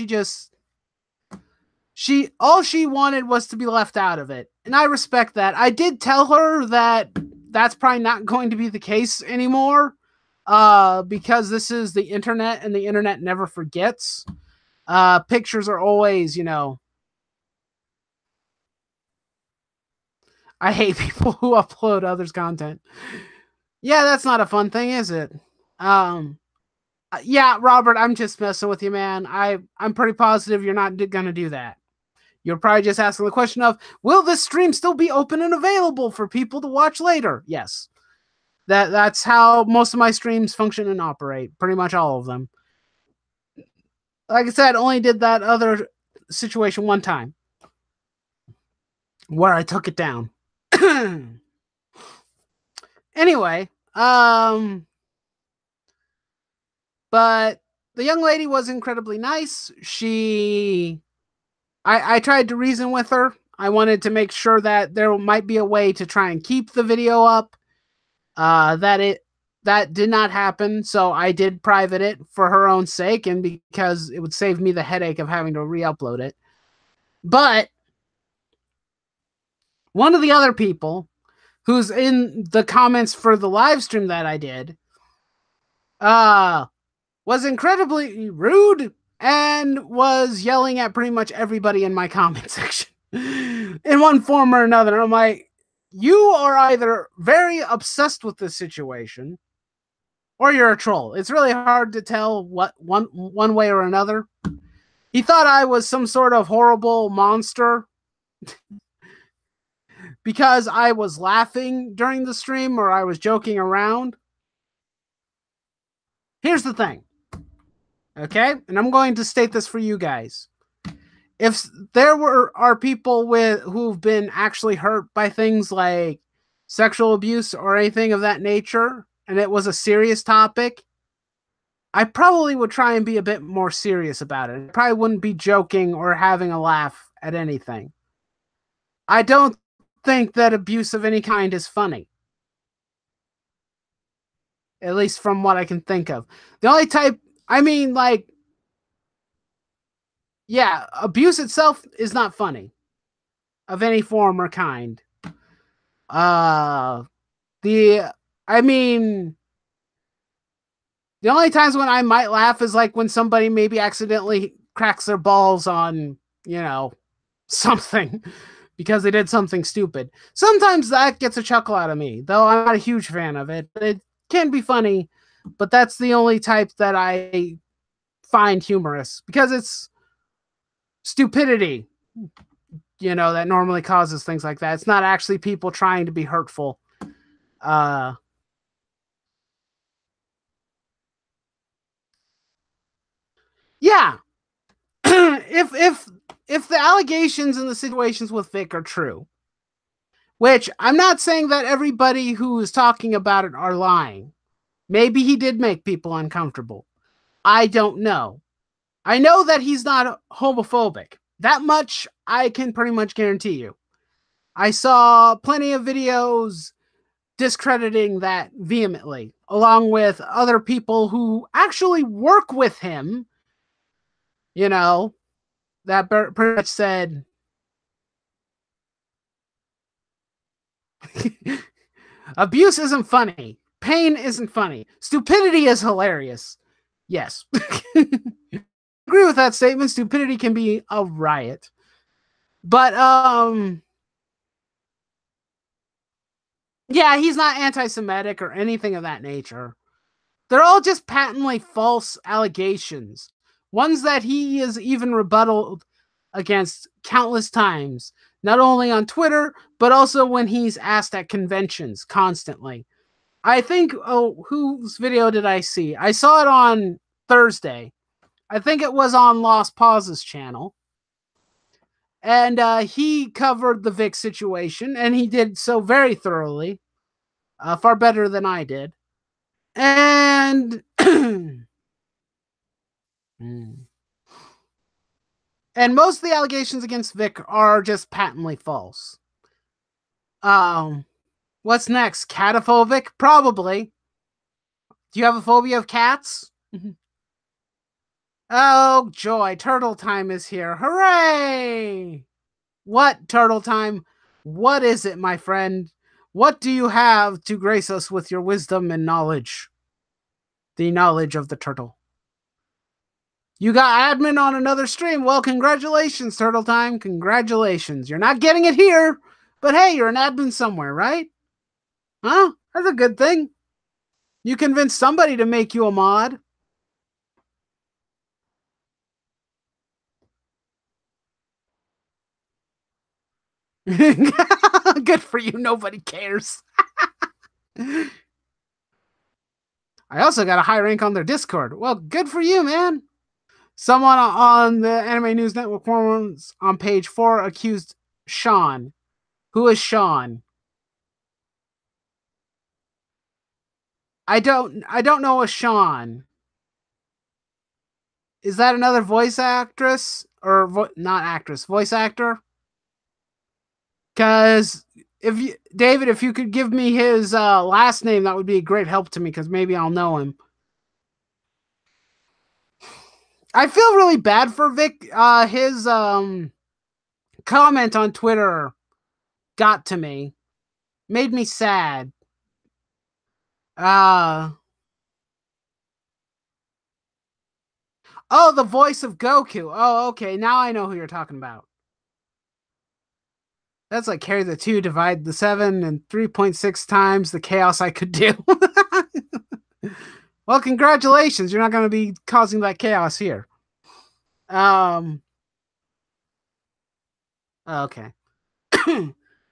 all she wanted was to be left out of it. And I respect that. I did tell her that that's probably not going to be the case anymore. Because this is the internet and the internet never forgets. Pictures are always, I hate people who upload others' content. Yeah, that's not a fun thing, is it? Yeah, Robert, I'm just messing with you, man. I'm pretty positive you're not gonna do that. You're probably just asking the question of, will this stream still be open and available for people to watch later? Yes. That's how most of my streams function and operate. Pretty much all of them. Like I said, only did that other situation one time where I took it down. Anyway, but the young lady was incredibly nice. I tried to reason with her. I wanted to make sure that there might be a way to try and keep the video up. That did not happen, so I did private it for her own sake and because it would save me the headache of having to re-upload it. But one of the other people who's in the comments for the live stream that I did was incredibly rude and was yelling at pretty much everybody in my comment section in one form or another. I'm like, you are either very obsessed with this situation or you're a troll. It's really hard to tell what one way or another. He thought I was some sort of horrible monster because I was laughing during the stream or I was joking around. Here's the thing. Okay? And I'm going to state this for you guys. If there are people who've been actually hurt by things like sexual abuse or anything of that nature, and it was a serious topic, I probably would try and be a bit more serious about it. I probably wouldn't be joking or having a laugh at anything. I don't think that abuse of any kind is funny. At least from what I can think of. The only type, yeah, abuse itself is not funny. Of any form or kind. The only times when I might laugh is like when somebody maybe accidentally cracks their balls on, something because they did something stupid. Sometimes that gets a chuckle out of me, though I'm not a huge fan of it. It can be funny, but that's the only type that I find humorous because it's stupidity, that normally causes things like that. It's not actually people trying to be hurtful. Yeah. if the allegations and the situations with Vic are true, which I'm not saying that everybody who is talking about it are lying. Maybe he did make people uncomfortable. I don't know. I know that he's not homophobic. That much I can pretty much guarantee you. I saw plenty of videos discrediting that vehemently, along with other people who actually work with him, you know, that pretty much said, abuse isn't funny. Pain isn't funny. Stupidity is hilarious. Yes. Agree with that statement. Stupidity can be a riot. But yeah, he's not anti-Semitic or anything of that nature. They're all just patently false allegations. Ones that he has even rebutted against countless times, not only on Twitter, but also when he's asked at conventions constantly. I think, whose video did I see? I saw it on Thursday. I think it was on Lost Pause's channel. And he covered the Vic situation, and he did so very thoroughly, far better than I did. And and most of the allegations against Vic are just patently false. What's next? Cataphobic? Probably. Do you have a phobia of cats? Oh, joy. Turtle time is here. Hooray! What, Turtle time? What is it, my friend? What do you have to grace us with your wisdom and knowledge? The knowledge of the turtle. You got admin on another stream. Well, congratulations, Turtle Time. Congratulations. You're not getting it here, but hey, you're an admin somewhere, right? Huh? That's a good thing. You convinced somebody to make you a mod. Good for you. Nobody cares. I also got a high rank on their Discord. Well, good for you, man. Someone on the Anime News Network forums on page 4 accused Sean. Who is Sean? I don't know a Sean. Is that another voice actress or not actress, voice actor? Because David, if you could give me his last name, that would be a great help to me because maybe I'll know him. I feel really bad for Vic. His comment on Twitter got to me, made me sad. Oh, the voice of Goku. Oh, okay. Now I know who you're talking about. That's like carry the 2, divide the 7, and 3.6 times the chaos I could do. Well, congratulations. You're not going to be causing that chaos here. Okay.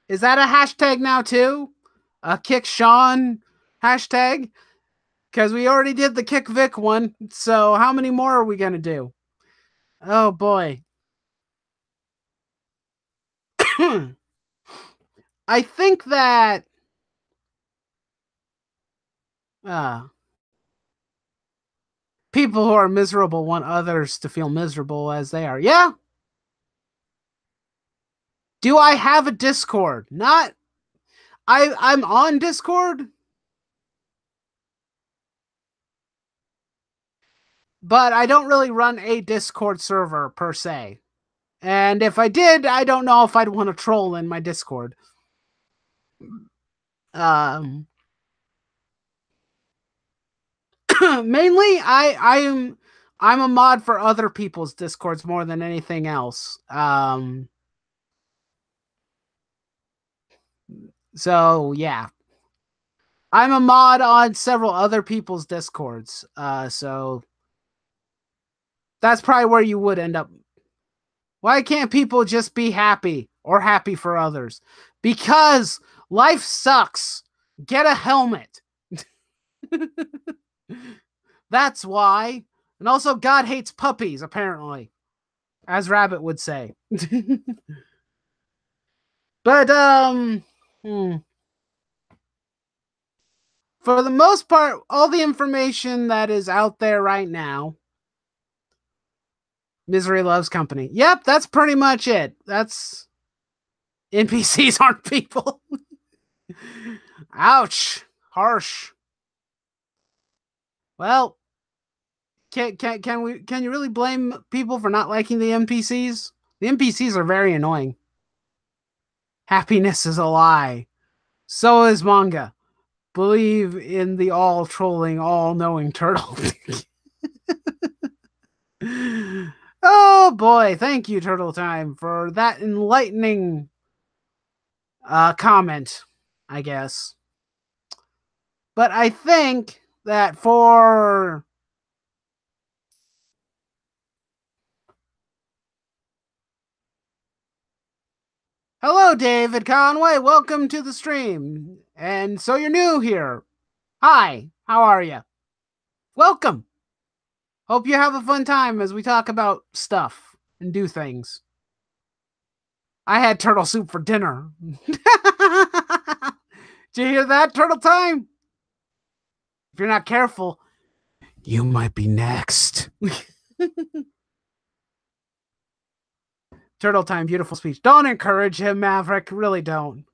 Is that a hashtag now too? A kick Sean hashtag? Because we already did the kick Vic one. So how many more are we going to do? Oh boy. I think that people who are miserable want others to feel miserable as they are. Yeah. Do I have a Discord? Not. I'm on Discord, but I don't really run a Discord server per se. And if I did, I don't know if I'd want to troll in my Discord. Mainly, I'm a mod for other people's Discords more than anything else. So yeah, I'm a mod on several other people's Discords. So that's probably where you would end up. Why can't people just be happy or happy for others? Because life sucks. Get a helmet. That's why. And also, God hates puppies, apparently, as Rabbit would say. But, for the most part, all the information that is out there right now, Misery loves company. Yep, that's pretty much it. That's NPCs aren't people. Ouch. Harsh. Well, can you really blame people for not liking the NPCs? The NPCs are very annoying. Happiness is a lie. So is manga. Believe in the all trolling, all knowing turtle. Oh boy, thank you, Turtle Time, for that enlightening comment, I guess. But I think that for hello, David Conway, welcome to the stream. And so you're new here. Hi, how are you? Welcome. Hope you have a fun time as we talk about stuff and do things. I had turtle soup for dinner. Did you hear that, Turtle Time? If you're not careful, you might be next. Turtle Time, beautiful speech. Don't encourage him, Maverick. Really don't.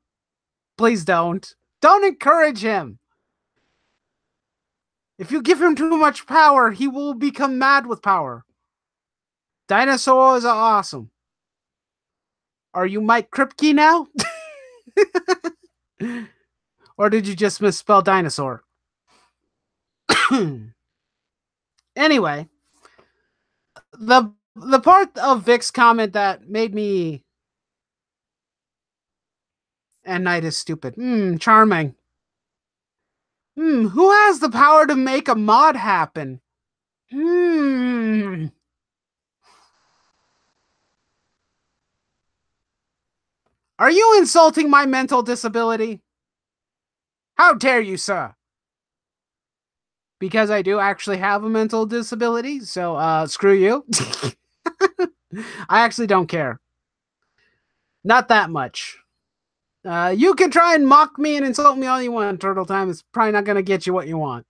Please don't. Don't encourage him. If you give him too much power, he will become mad with power. Dinosaurs are awesome. Are you Mike Kripke now? Or did you just misspell dinosaur? Anyway, the part of Vic's comment that made me and Knight is stupid. Charming. Who has the power to make a mod happen? Are you insulting my mental disability? How dare you, sir? Because I do actually have a mental disability, so screw you. I actually don't care. Not that much. You can try and mock me and insult me all you want, Turtle Time. It's probably not going to get you what you want.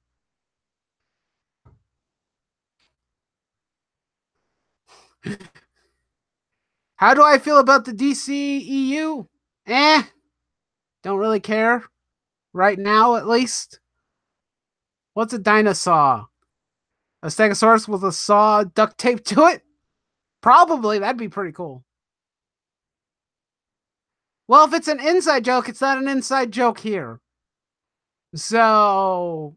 How do I feel about the DCEU? Don't really care. Right now, at least. What's a dinosaur? A stegosaurus with a saw duct taped to it? Probably. That'd be pretty cool. Well, if it's an inside joke, it's not an inside joke here. So,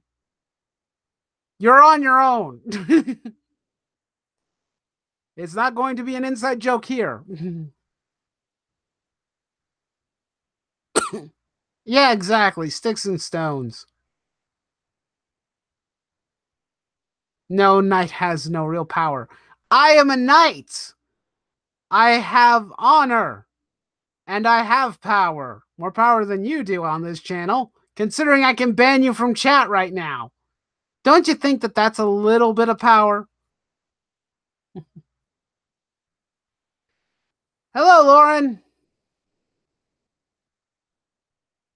you're on your own. It's not going to be an inside joke here. Yeah, exactly. Sticks and stones. No, knight has no real power. I am a knight. I have honor. And I have power. More power than you do on this channel, considering I can ban you from chat right now. Don't you think that that's a little bit of power? Hello, Lauren.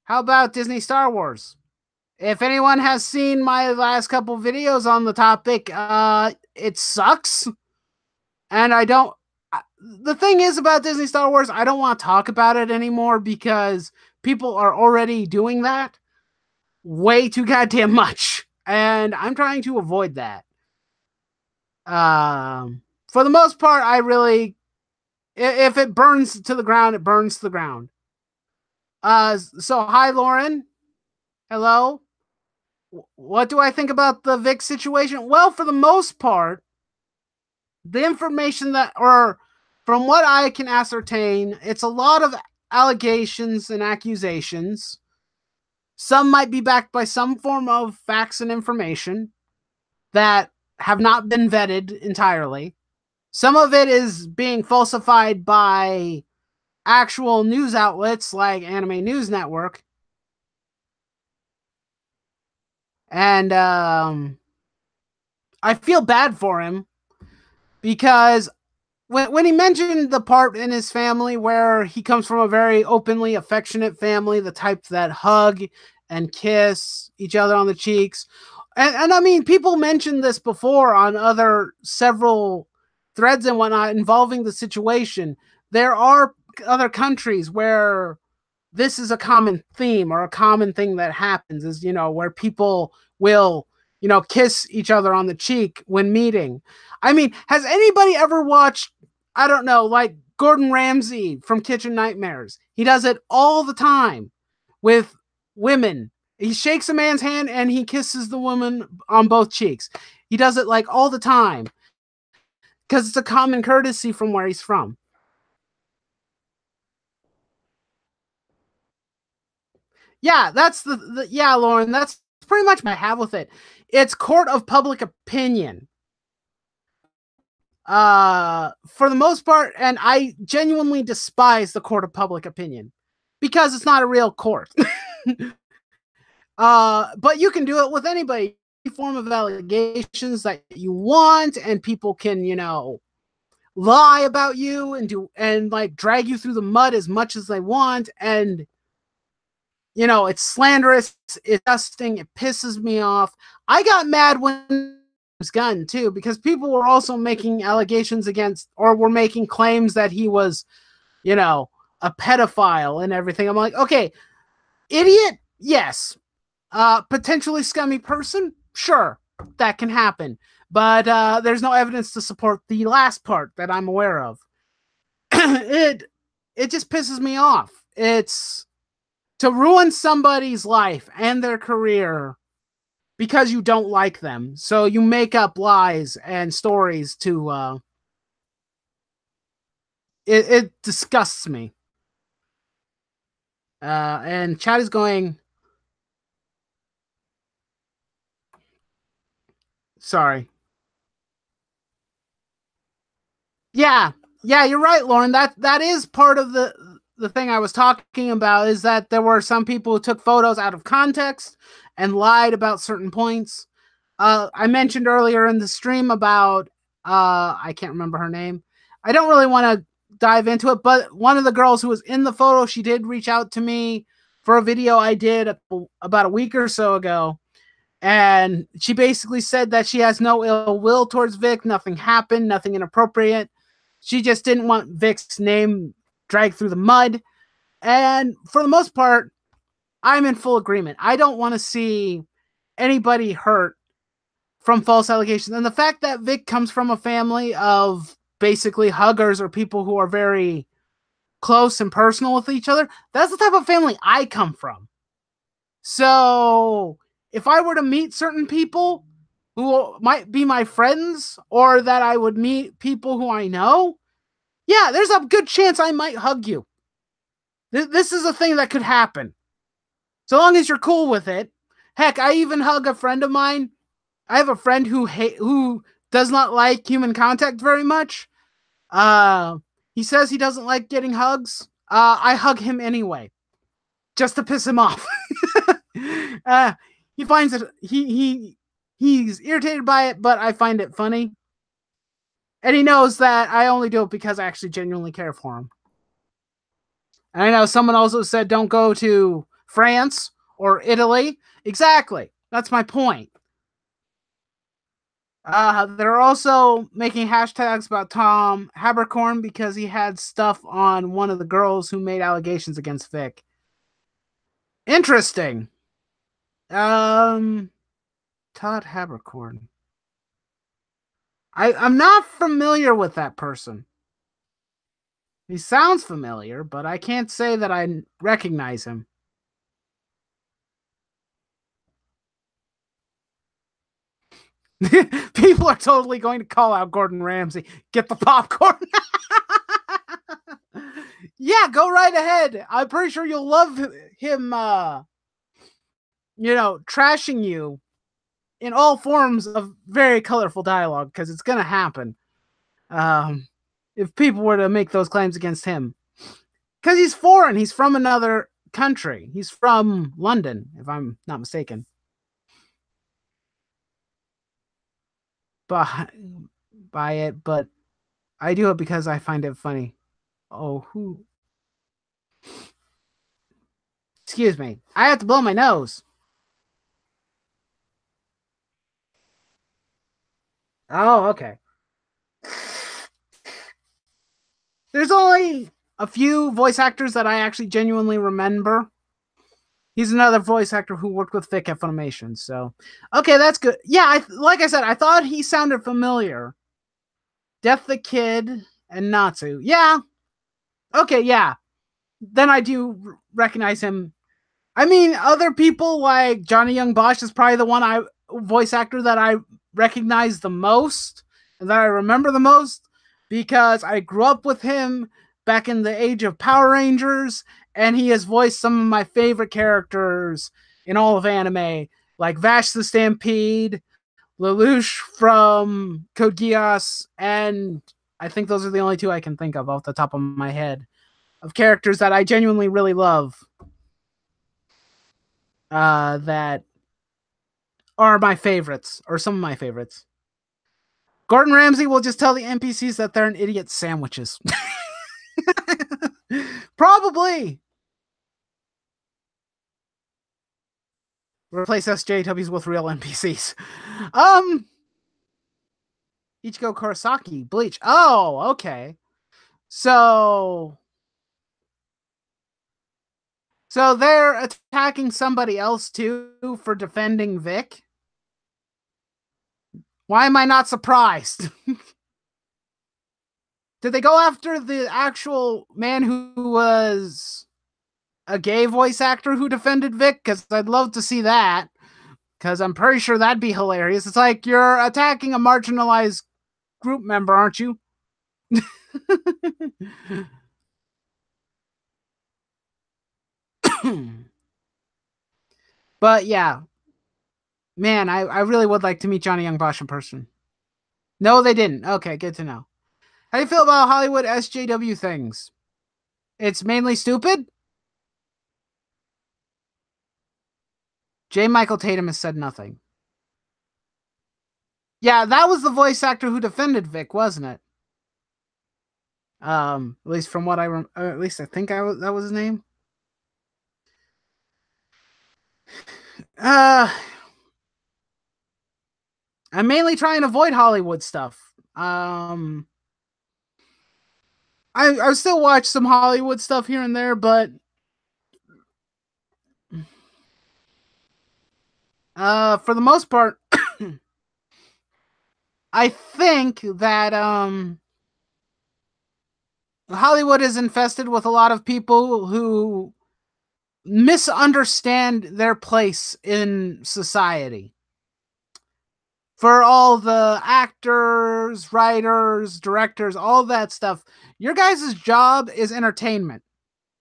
How about Disney Star Wars? If anyone has seen my last couple videos on the topic, it sucks. And I don't... The thing is about Disney Star Wars, I don't want to talk about it anymore because people are already doing that way too goddamn much. And I'm trying to avoid that. For the most part, I really... If it burns to the ground, it burns to the ground. So hi, Lauren. Hello. What do I think about the Vic situation? Well, for the most part, the information that, or from what I can ascertain, it's a lot of allegations and accusations. Some might be backed by some form of facts and information that have not been vetted entirely. Some of it is being falsified by actual news outlets like Anime News Network. And I feel bad for him because when he mentioned the part in his family where he comes from a very openly affectionate family, the type that hug and kiss each other on the cheeks. And I mean, people mentioned this before on other several threads and whatnot involving the situation. There are other countries where this is a common theme or a common thing that happens is, where people will, kiss each other on the cheek when meeting. I mean, has anybody ever watched, I don't know, like Gordon Ramsay from Kitchen Nightmares? He does it all the time with women. He shakes a man's hand and he kisses the woman on both cheeks. He does it like all the time because it's a common courtesy from where he's from. Yeah, that's yeah, Lauren, that's pretty much what I have with it. It's court of public opinion. For the most part, and I genuinely despise the court of public opinion because it's not a real court. But you can do it with anybody. Any form of allegations that you want, and people can, lie about you and like drag you through the mud as much as they want, and it's slanderous, it's disgusting, it pisses me off. I got mad when it was Gunn too, because people were also making allegations against, or were making claims that he was, a pedophile and everything. I'm like, okay, idiot, yes. Potentially scummy person, sure, that can happen. But there's no evidence to support the last part that I'm aware of. It just pisses me off. It's to ruin somebody's life and their career because you don't like them. So you make up lies and stories to it disgusts me. And Chad is going, sorry. Yeah. Yeah, you're right, Lauren. That is part of the thing I was talking about, is that there were some people who took photos out of context and lied about certain points. I mentioned earlier in the stream about I can't remember her name. I don't really want to dive into it, but one of the girls who was in the photo, she did reach out to me for a video I did about a week or so ago. And she basically said that she has no ill will towards Vic. Nothing happened, nothing inappropriate. She just didn't want Vic's name dragged through the mud. And for the most part, I'm in full agreement. I don't want to see anybody hurt from false allegations. And the fact that Vic comes from a family of basically huggers or people who are very close and personal with each other, that's the type of family I come from. So if I were to meet certain people who might be my friends, or that I would meet people who I know, yeah, there's a good chance I might hug you. This is a thing that could happen. So long as you're cool with it. Heck, I even hug a friend of mine. I have a friend who does not like human contact very much. He says he doesn't like getting hugs. I hug him anyway, just to piss him off. He finds it he's irritated by it, but I find it funny. And he knows that I only do it because I actually genuinely care for him. And I know someone also said don't go to France or Italy. Exactly. That's my point. They're also making hashtags about Tom Habercorn because he had stuff on one of the girls who made allegations against Vic. Interesting. Todd Habercorn. I'm not familiar with that person. He sounds familiar, but I can't say that I recognize him. People are totally going to call out Gordon Ramsay. Get the popcorn. Yeah, go right ahead. I'm pretty sure you'll love him, trashing you in all forms of very colorful dialogue, because it's going to happen. If people were to make those claims against him. Because he's foreign. He's from another country. He's from London, if I'm not mistaken. By, by it, but I do it because I find it funny. Oh, who? Excuse me. I have to blow my nose. Oh, okay. There's only a few voice actors that I actually genuinely remember. He's another voice actor who worked with Vic at Funimation. So, okay, that's good. Yeah, like I said, I thought he sounded familiar. Death the Kid and Natsu. Yeah. Okay, yeah. Then I do recognize him. I mean, other people like Johnny Young Bosch is probably the one voice actor that I recognize the most and that I remember the most because I grew up with him back in the age of Power Rangers, and he has voiced some of my favorite characters in all of anime, like Vash the Stampede, Lelouch from Code Geass, and I think those are the only two I can think of off the top of my head of characters that I genuinely really love. That are my favorites, or some of my favorites. Gordon Ramsay will just tell the NPCs that they're an idiot sandwiches. Probably. Replace SJWs with real NPCs. Ichigo Kurosaki, Bleach. Oh, okay. So they're attacking somebody else too for defending Vic? Why am I not surprised? Did they go after the actual man who was a gay voice actor who defended Vic? Because I'd love to see that. Because I'm pretty sure that'd be hilarious. It's like you're attacking a marginalized group member, aren't you? But yeah, man, I really would like to meet Johnny Young Bosch in person. No, they didn't. Okay, good to know. How do you feel about Hollywood SJW things? It's mainly stupid? J. Michael Tatum has said nothing. Yeah, that was the voice actor who defended Vic, wasn't it? At least from what at least I think that was his name. I'm mainly trying to avoid Hollywood stuff. I still watch some Hollywood stuff here and there, but for the most part, I think that Hollywood is infested with a lot of people who misunderstand their place in society. For all the actors, writers, directors, all that stuff, your guys' job is entertainment.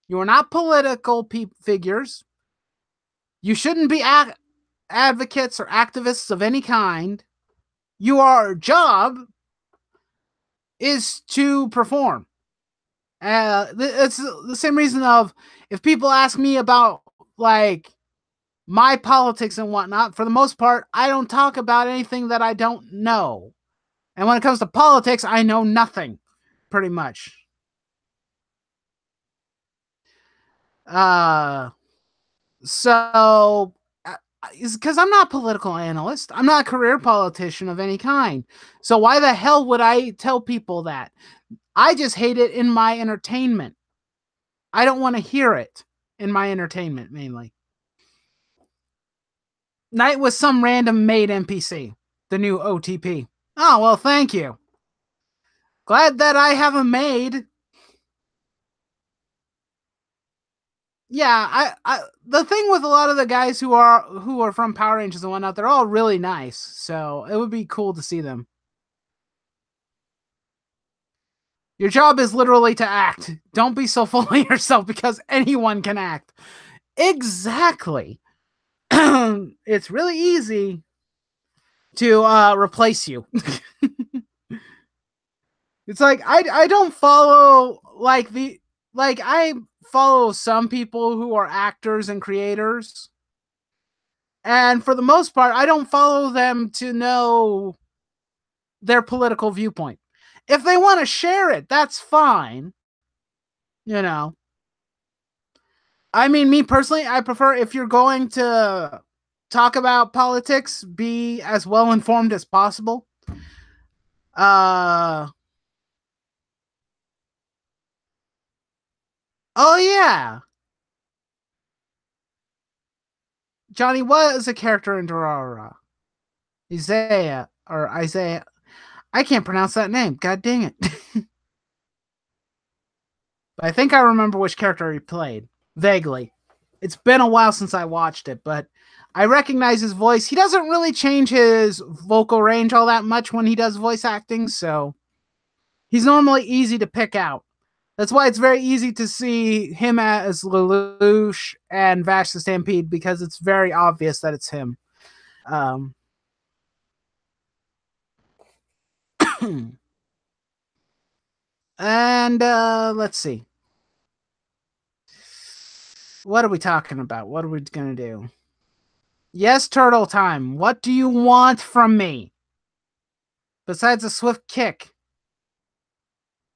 You are not political figures. You shouldn't be advocates or activists of any kind. Your job is to perform. It's the same reason of if people ask me about like my politics and whatnot, for the most part, I don't talk about anything that I don't know. And when it comes to politics, I know nothing, pretty much. So is because I'm not a political analyst. I'm not a career politician of any kind. So why the hell would I tell people that? I just hate it in my entertainment. I don't want to hear it in my entertainment, mainly. Night was some random made NPC, the new OTP. Oh, well, thank you. Glad that I have a maid. Yeah, I the thing with a lot of the guys who are from Power Rangers and whatnot, they're all really nice. So it would be cool to see them. Your job is literally to act. Don't be so full of yourself because anyone can act. Exactly. It's really easy to replace you. It's like I don't follow I follow some people who are actors and creators. And for the most part, I don't follow them to know their political viewpoint. If they want to share it, that's fine. You know. I mean, me personally, I prefer if you're going to talk about politics, be as well informed as possible. Uh Oh yeah, Johnny was a character in Durara. Isaiah. I can't pronounce that name. God dang it. But I think I remember which character he played. Vaguely. It's been a while since I watched it, but I recognize his voice. He doesn't really change his vocal range all that much when he does voice acting, so he's normally easy to pick out. That's why it's very easy to see him as Lelouch and Vash the Stampede, because it's very obvious that it's him. Um, and let's see. What are we talking about? What are we going to do? Yes, Turtle Time. What do you want from me? Besides a swift kick.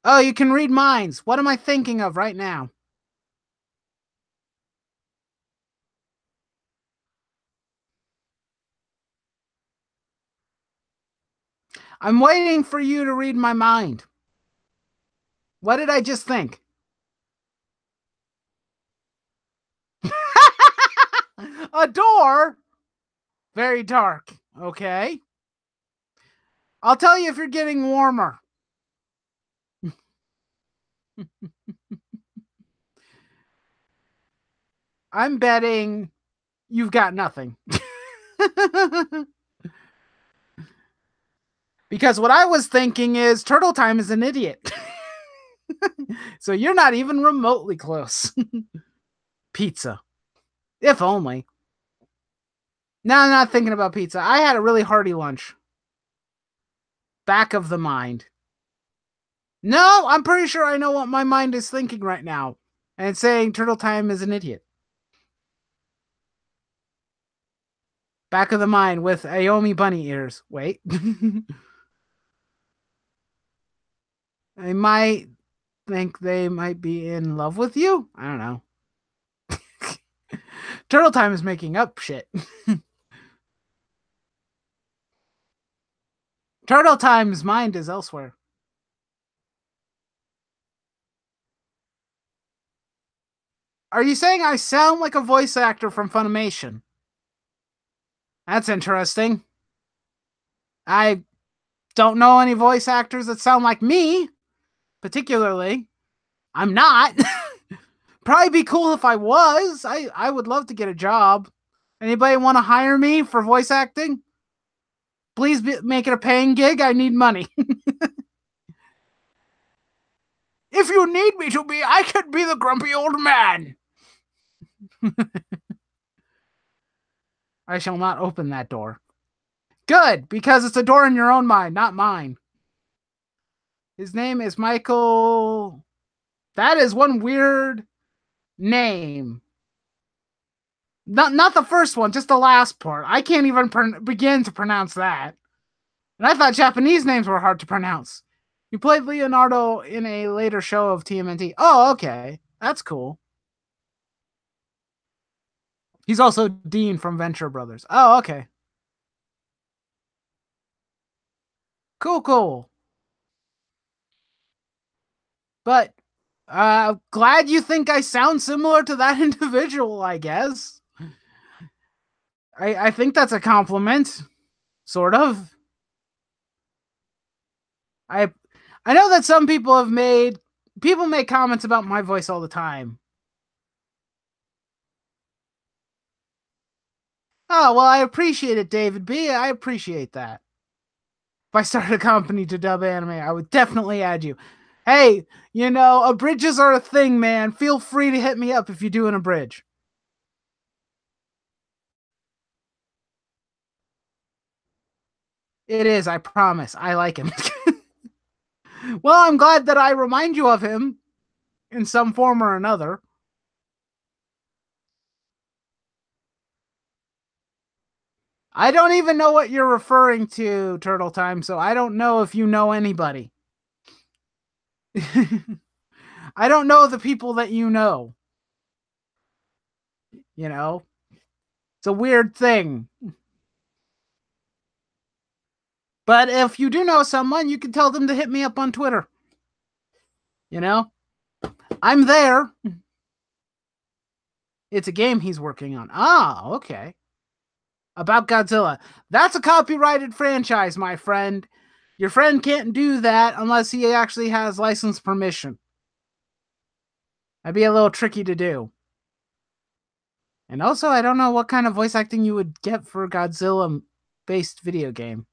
Oh, you can read minds. What am I thinking of right now? I'm waiting for you to read my mind. What did I just think? A door? Very dark. Okay. I'll tell you if you're getting warmer. I'm betting you've got nothing. Because what I was thinking is Turtle Time is an idiot. So you're not even remotely close. Pizza. If only. No, I'm not thinking about pizza. I had a really hearty lunch. Back of the mind. No, I'm pretty sure I know what my mind is thinking right now. And it's saying Turtle Time is an idiot. Back of the mind with Aomi bunny ears. Wait. I might think they might be in love with you? I don't know. Turtle Time is making up shit. Turtle Time's mind is elsewhere. Are you saying I sound like a voice actor from Funimation? That's interesting. I don't know any voice actors that sound like me, particularly. I'm not. Probably be cool if I was. I would love to get a job. Anybody want to hire me for voice acting? Please make it a paying gig. I need money. If you need me to be, I could be the grumpy old man. I shall not open that door. Good, because it's a door in your own mind, not mine. His name is Michael. That is one weird name. Not the first one, just the last part. I can't even begin to pronounce that. And I thought Japanese names were hard to pronounce. You played Leonardo in a later show of TMNT. Oh, okay. That's cool. He's also Dean from Venture Brothers. Oh, okay. Cool, cool. But glad you think I sound similar to that individual, I guess. I think that's a compliment. Sort of. I I know that some people make comments about my voice all the time. Oh, well, I appreciate it, David B. I appreciate that. If I started a company to dub anime, I would definitely add you. Hey, abridges are a thing, man. Feel free to hit me up if you do an abridge. It is, I promise. I like him. Well, I'm glad that I remind you of him in some form or another. I don't even know what you're referring to, Turtle Time, so I don't know if you know anybody. I don't know the people that you know. You know? It's a weird thing. But if you do know someone, you can tell them to hit me up on Twitter. You know? I'm there. It's a game he's working on. Ah, okay. About Godzilla. That's a copyrighted franchise, my friend. Your friend can't do that unless he actually has license permission. That'd be a little tricky to do. And also, I don't know what kind of voice acting you would get for a Godzilla based video game.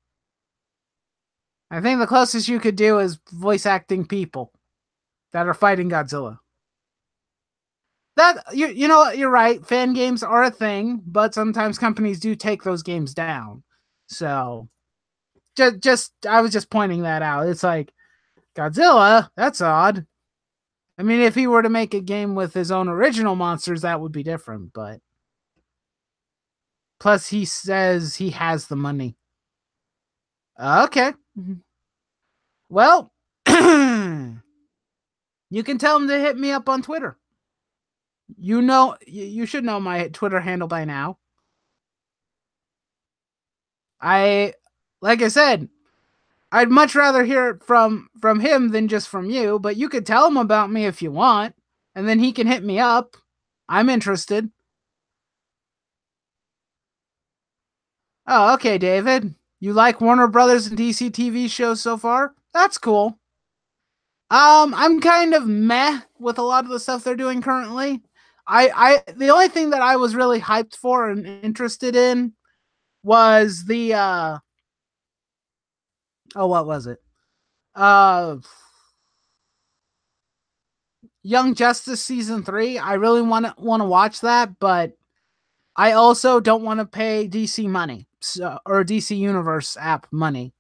I think the closest you could do is voice acting people that are fighting Godzilla. That you know you're right. Fan games are a thing, but sometimes companies do take those games down. So just I was just pointing that out. It's like Godzilla. That's odd. I mean, if he were to make a game with his own original monsters, that would be different. But plus, he says he has the money. Okay. Well, you can tell him to hit me up on Twitter. You know, you should know my Twitter handle by now. I, like I said, I'd much rather hear it from him than just from you. But you could tell him about me if you want, and then he can hit me up. I'm interested. Oh, okay, David. You like Warner Brothers and DC TV shows so far? That's cool. I'm kind of meh with a lot of the stuff they're doing currently. The only thing that I was really hyped for and interested in was the oh, what was it? Uh Young Justice season 3. I really want to watch that, but I also don't want to pay DC money. So, or DC Universe app money.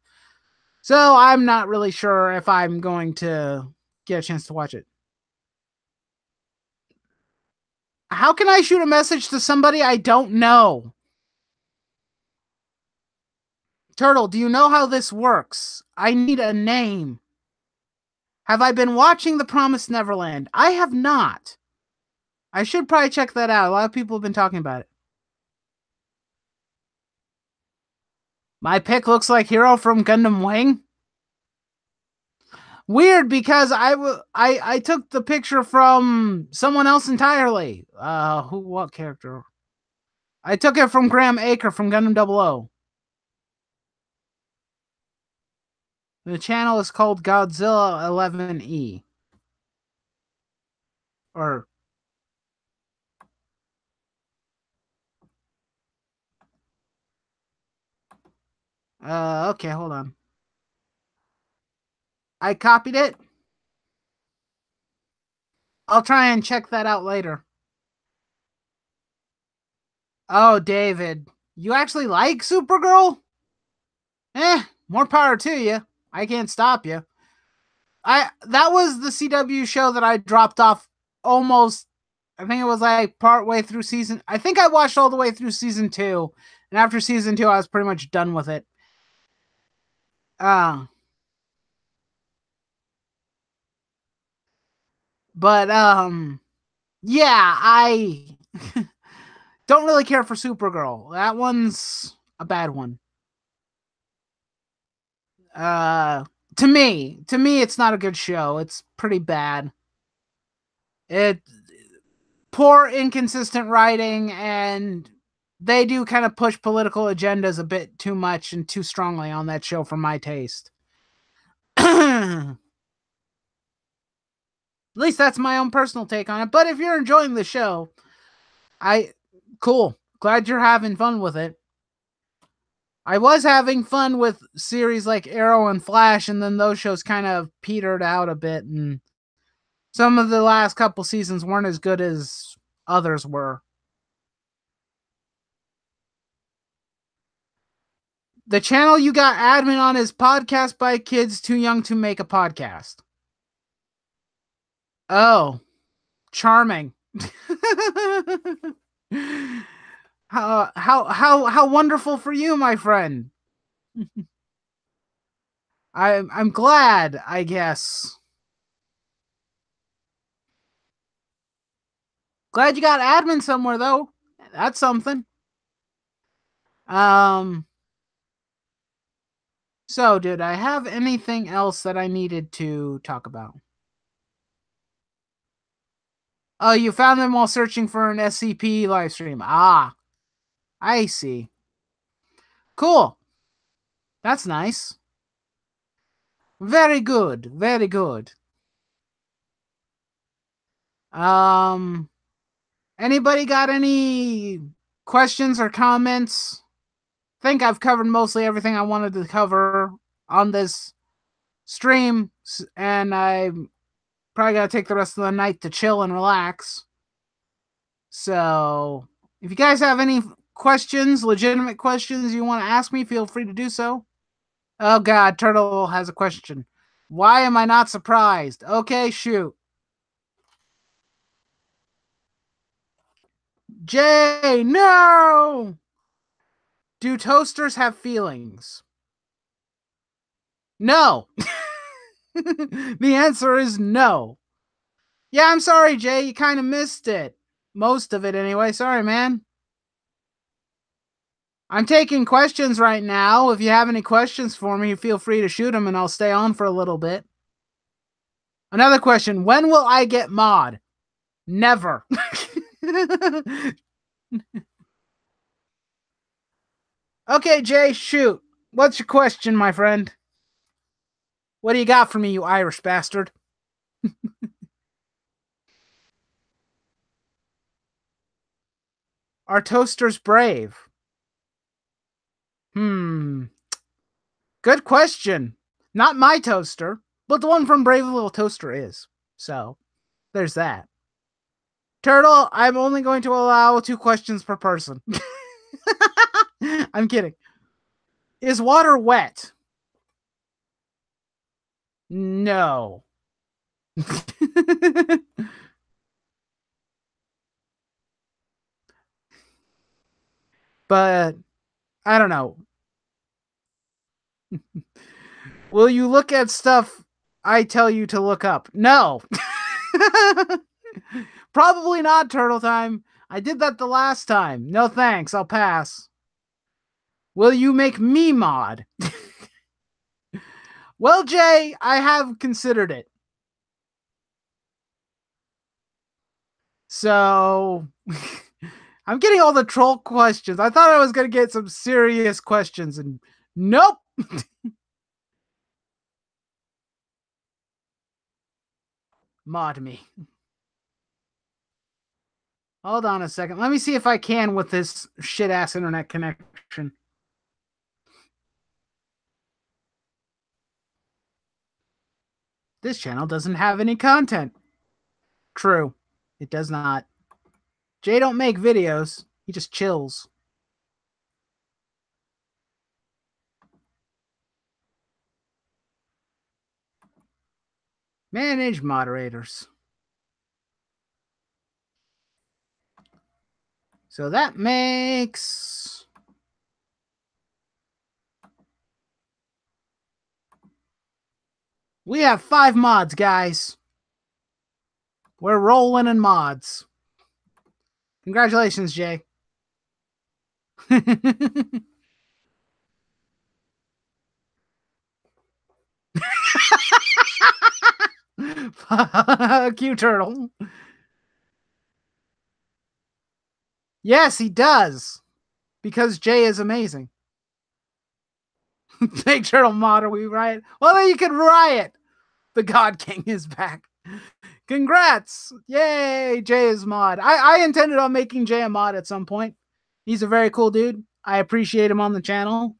So I'm not really sure if I'm going to get a chance to watch it. How can I shoot a message to somebody I don't know? Turtle, do you know how this works? I need a name. Have I been watching The Promised Neverland? I have not. I should probably check that out. A lot of people have been talking about it. My pick looks like Hero from Gundam Wing. Weird because I took the picture from someone else entirely. What character? I took it from Graham Aker from Gundam 00. The channel is called Godzilla 11E. Or okay, hold on. I copied it. I'll try and check that out later. Oh, David, you actually like Supergirl? More power to you. I can't stop you. That was the CW show that I dropped off almost. I think it was like part way through season. I think I watched all the way through season 2, and after season 2, I was pretty much done with it. But yeah, I don't really care for Supergirl. That one's a bad one. Uh, to me, it's not a good show. It's pretty bad. It poor, inconsistent writing, and they do kind of push political agendas a bit too much and too strongly on that show for my taste. At least that's my own personal take on it. But if you're enjoying the show, cool. Glad you're having fun with it. I was having fun with series like Arrow and Flash, and then those shows kind of petered out a bit, and some of the last couple seasons weren't as good as others were. The channel you got admin on is Podcast by Kids Too Young to Make a Podcast. Oh, charming. How wonderful for you, my friend. I'm glad, I guess. Glad you got admin somewhere though. That's something. Um so did I have anything else that I needed to talk about? Oh, you found them while searching for an SCP live stream. Ah, I see. Cool. That's nice. Very good. Very good. Um, Anybody got any questions or comments? I think I've covered mostly everything I wanted to cover on this stream, and I probably gotta take the rest of the night to chill and relax. So, if you guys have any questions, legitimate questions you want to ask me, feel free to do so. Oh god, Turtle has a question. Why am I not surprised? Okay, shoot. Jay, no! Do toasters have feelings? No. The answer is no. Yeah, I'm sorry, Jay. You kind of missed it. Most of it, anyway. Sorry, man. I'm taking questions right now. If you have any questions for me, feel free to shoot them and I'll stay on for a little bit. Another question. When will I get mod? Never. Okay, Jay, shoot. What's your question, my friend? What do you got for me, you Irish bastard? Are toasters brave? Good question. Not my toaster, but the one from Brave Little Toaster is. So, there's that. Turtle, I'm only going to allow 2 questions per person. I'm kidding. Is water wet? No. But I don't know. Will you look at stuff I tell you to look up? No. Probably not, Turtle Time. I did that the last time. No thanks, I'll pass. Will you make me mod? Well, Jay, I have considered it. So, I'm getting all the troll questions. I thought I was going to get some serious questions, and nope. Mod me. Hold on a second. Let me see if I can with this shit-ass internet connection. This channel doesn't have any content. True. It does not. Jay don't make videos. He just chills. Manage moderators. So that makes... We have 5 mods, guys. We're rolling in mods. Congratulations, Jay. Fuck you, Turtle. Yes, he does. Because Jay is amazing. Big Turtle mod, are we riot? Well, then you can riot. The God King is back. Congrats! Yay, Jay is mod. I intended on making Jay a mod at some point. He's a very cool dude. I appreciate him on the channel.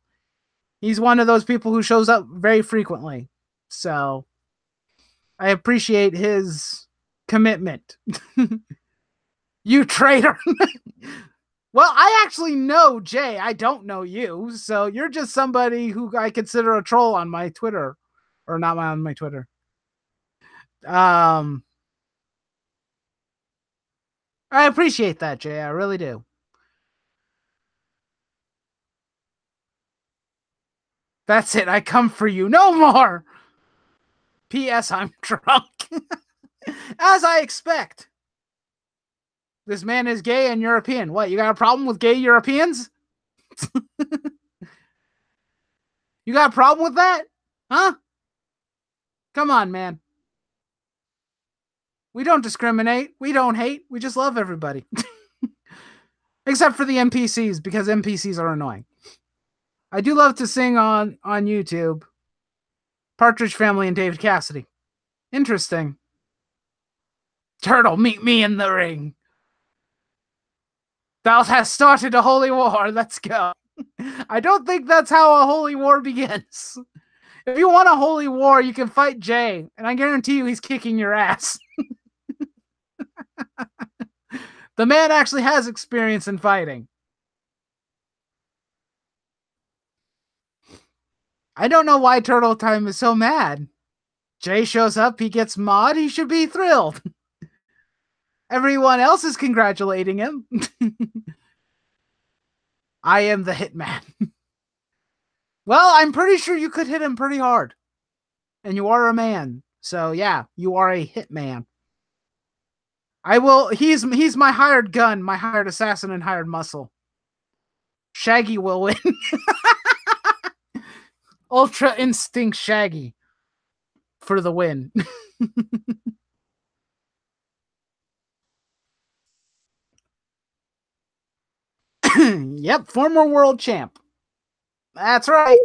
He's one of those people who shows up very frequently. So I appreciate his commitment. You traitor. Well, I actually know Jay. I don't know you. So you're just somebody who I consider a troll on my Twitter. Or not on my Twitter. I appreciate that, Jay. I really do. That's it. I come for you. No more. P.S. I'm drunk. As I expect. This man is gay and European. What, you got a problem with gay Europeans? You got a problem with that? Huh? Come on, man. We don't discriminate. We don't hate. We just love everybody. Except for the NPCs, because NPCs are annoying. I do love to sing on YouTube. Partridge Family and David Cassidy. Interesting. Turtle, meet me in the ring. Thou hast started a holy war. Let's go. I don't think that's how a holy war begins. If you want a holy war, you can fight Jay, and I guarantee you he's kicking your ass. The man actually has experience in fighting. I don't know why Turtle Time is so mad. Jay shows up, he gets mod, he should be thrilled. Everyone else is congratulating him. I am the hitman. Well, I'm pretty sure you could hit him pretty hard. And you are a man. So yeah, you are a hitman. He's my hired gun, my hired assassin, and hired muscle. Shaggy will win. Ultra Instinct Shaggy for the win. Yep, former world champ. That's right.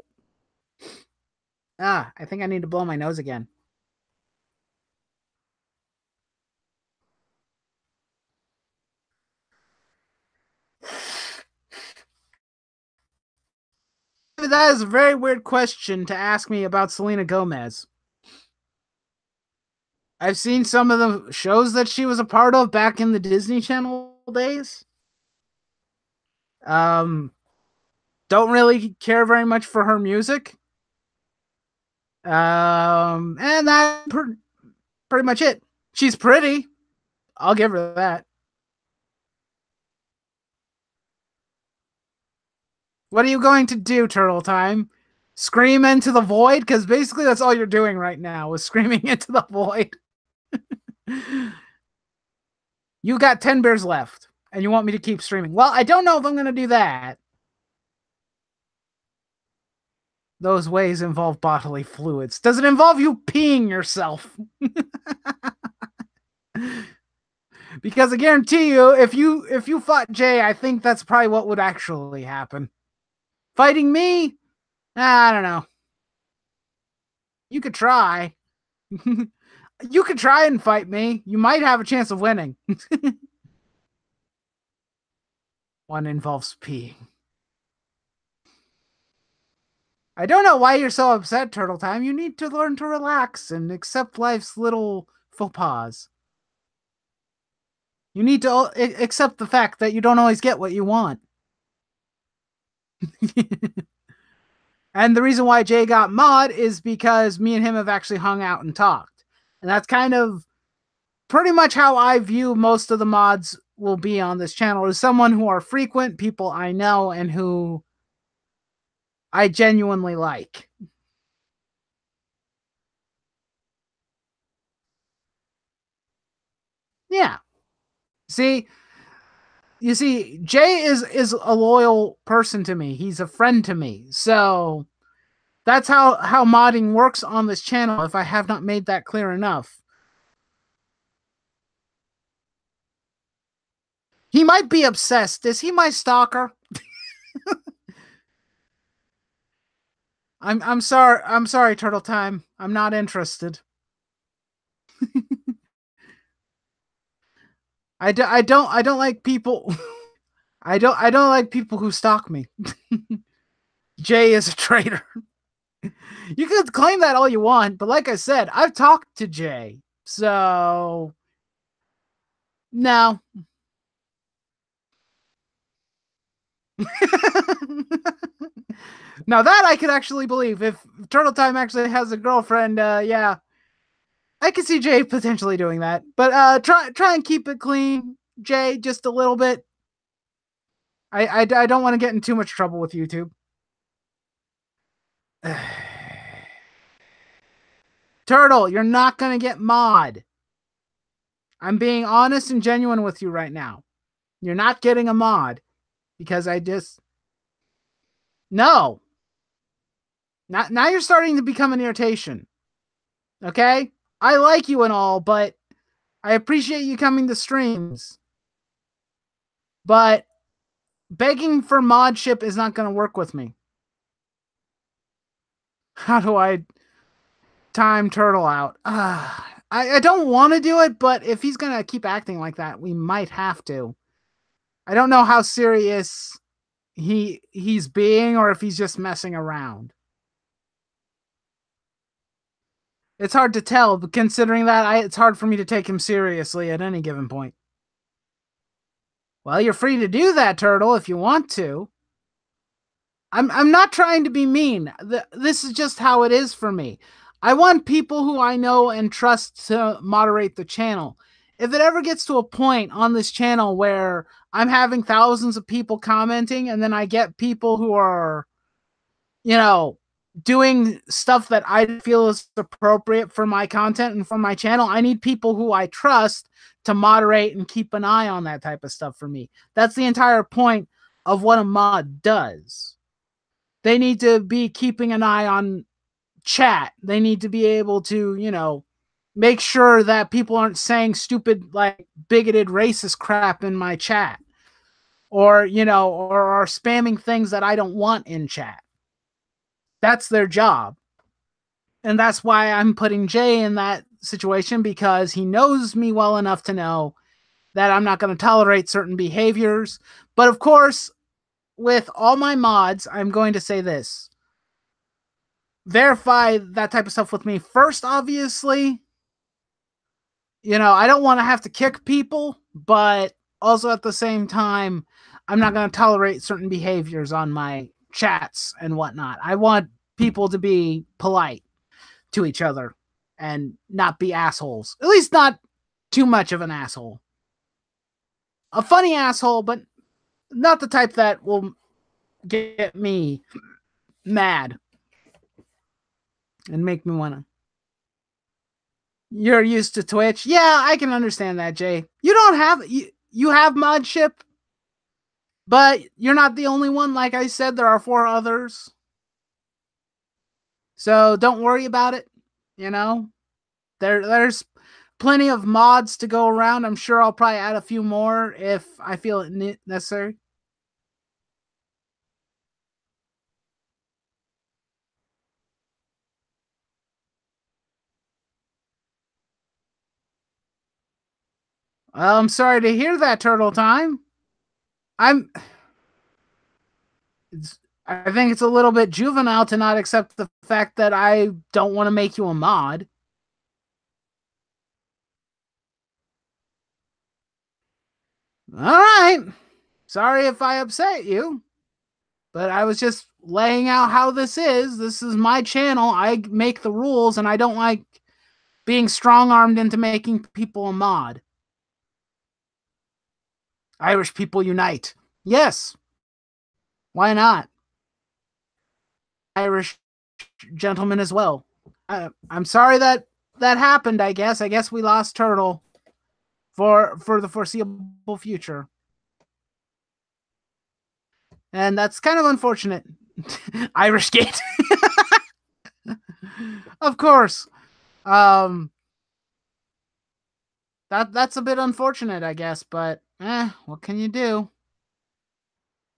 I think I need to blow my nose again. That is a very weird question to ask me about Selena Gomez. I've seen some of the shows that she was a part of back in the Disney Channel days. Don't really care very much for her music. And that's pretty much it. She's pretty. I'll give her that. What are you going to do, Turtle Time? Scream into the void? Because basically that's all you're doing right now, is screaming into the void. You got 10 beers left, and you want me to keep streaming. Well, I don't know if I'm going to do that. Those ways involve bodily fluids. Does it involve you peeing yourself? Because I guarantee you, if you fought Jay, I think that's probably what would actually happen. Fighting me? I don't know. You could try. You could try and fight me. You might have a chance of winning. One involves peeing. I don't know why you're so upset, Turtle Time. You need to learn to relax and accept life's little faux pas. You need to accept the fact that you don't always get what you want. And the reason why Jay got mod is because me and him have actually hung out and talked. And that's kind of pretty much how I view most of the mods will be on this channel, as someone who are frequent, people I know, and who I genuinely like. Yeah. You see, Jay is a loyal person to me. He's a friend to me. So that's how modding works on this channel, if I have not made that clear enough. He might be obsessed. Is he my stalker? I'm sorry, Turtle Time. I'm not interested. I don't like people. I don't like people who stalk me. Jay is a traitor. You can claim that all you want, but like I said, I've talked to Jay. So no. Now that I could actually believe. If Turtle Time actually has a girlfriend, yeah, I could see Jay potentially doing that. But try and keep it clean, Jay, just a little bit. I don't want to get in too much trouble with YouTube. Turtle, you're not gonna get mod. I'm being honest and genuine with you right now. You're not getting a mod because I just no. Now you're starting to become an irritation. Okay? I like you and all, but I appreciate you coming to streams, but begging for modship is not going to work with me. How do I time Turtle out? I don't want to do it, but if he's going to keep acting like that, we might have to. I don't know how serious he's being or if he's just messing around. It's hard to tell, but considering that, it's hard for me to take him seriously at any given point. Well, you're free to do that, Turtle, if you want to. I'm not trying to be mean. This is just how it is for me. I want people who I know and trust to moderate the channel. If it ever gets to a point on this channel where I'm having thousands of people commenting and then I get people who are, doing stuff that I feel is appropriate for my content and for my channel, I need people who I trust to moderate and keep an eye on that type of stuff for me. That's the entire point of what a mod does. They need to be keeping an eye on chat. They need to be able to, make sure that people aren't saying stupid, like bigoted, racist crap in my chat, or are spamming things that I don't want in chat. That's their job. And that's why I'm putting Jay in that situation, because he knows me well enough to know that I'm not going to tolerate certain behaviors. But of course, with all my mods, I'm going to say this. Verify that type of stuff with me first, obviously. I don't want to have to kick people, but also at the same time, I'm not going to tolerate certain behaviors on my chats and whatnot. I want people to be polite to each other and not be assholes. At least not too much of an asshole. A funny asshole, but not the type that will get me mad and make me want to. You're used to Twitch. Yeah, I can understand that, Jay. You don't have you have modship, but you're not the only one. Like I said, there are 4 others. So don't worry about it. There's plenty of mods to go around. I'm sure I'll probably add a few more if I feel it necessary. I'm sorry to hear that, Turtle Time. I think it's a little bit juvenile to not accept the fact that I don't want to make you a mod. All right. Sorry if I upset you, but I was just laying out how this is. This is my channel. I make the rules, and I don't like being strong-armed into making people a mod. Irish people unite. Yes. Why not? Irish gentleman as well. I'm sorry that happened, I guess. I guess we lost Turtle for the foreseeable future. And that's kind of unfortunate. Irish Gate. Of course. That's a bit unfortunate, I guess, but what can you do?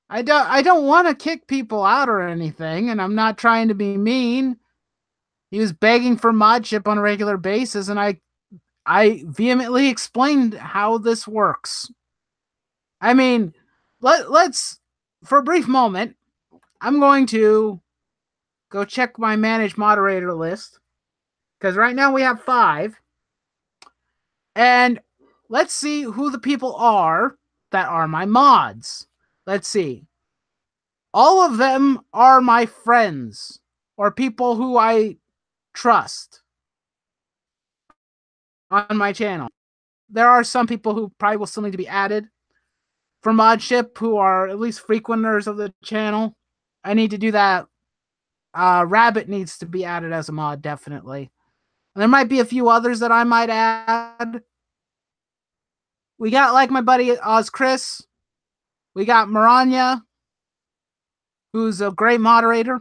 I don't want to kick people out or anything, and I'm not trying to be mean. He was begging for modship on a regular basis, and I vehemently explained how this works. I mean, let's for a brief moment, I'm going to go check my manage moderator list, because right now we have 5. And let's see who the people are that are my mods. Let's see. All of them are my friends or people who I trust on my channel. There are some people who probably will still need to be added for modship who are at least frequenters of the channel. I need to do that. Rabbit needs to be added as a mod, definitely. And there might be a few others that I might add. We got, like, my buddy Oz Chris. We got Mignogna, who's a great moderator,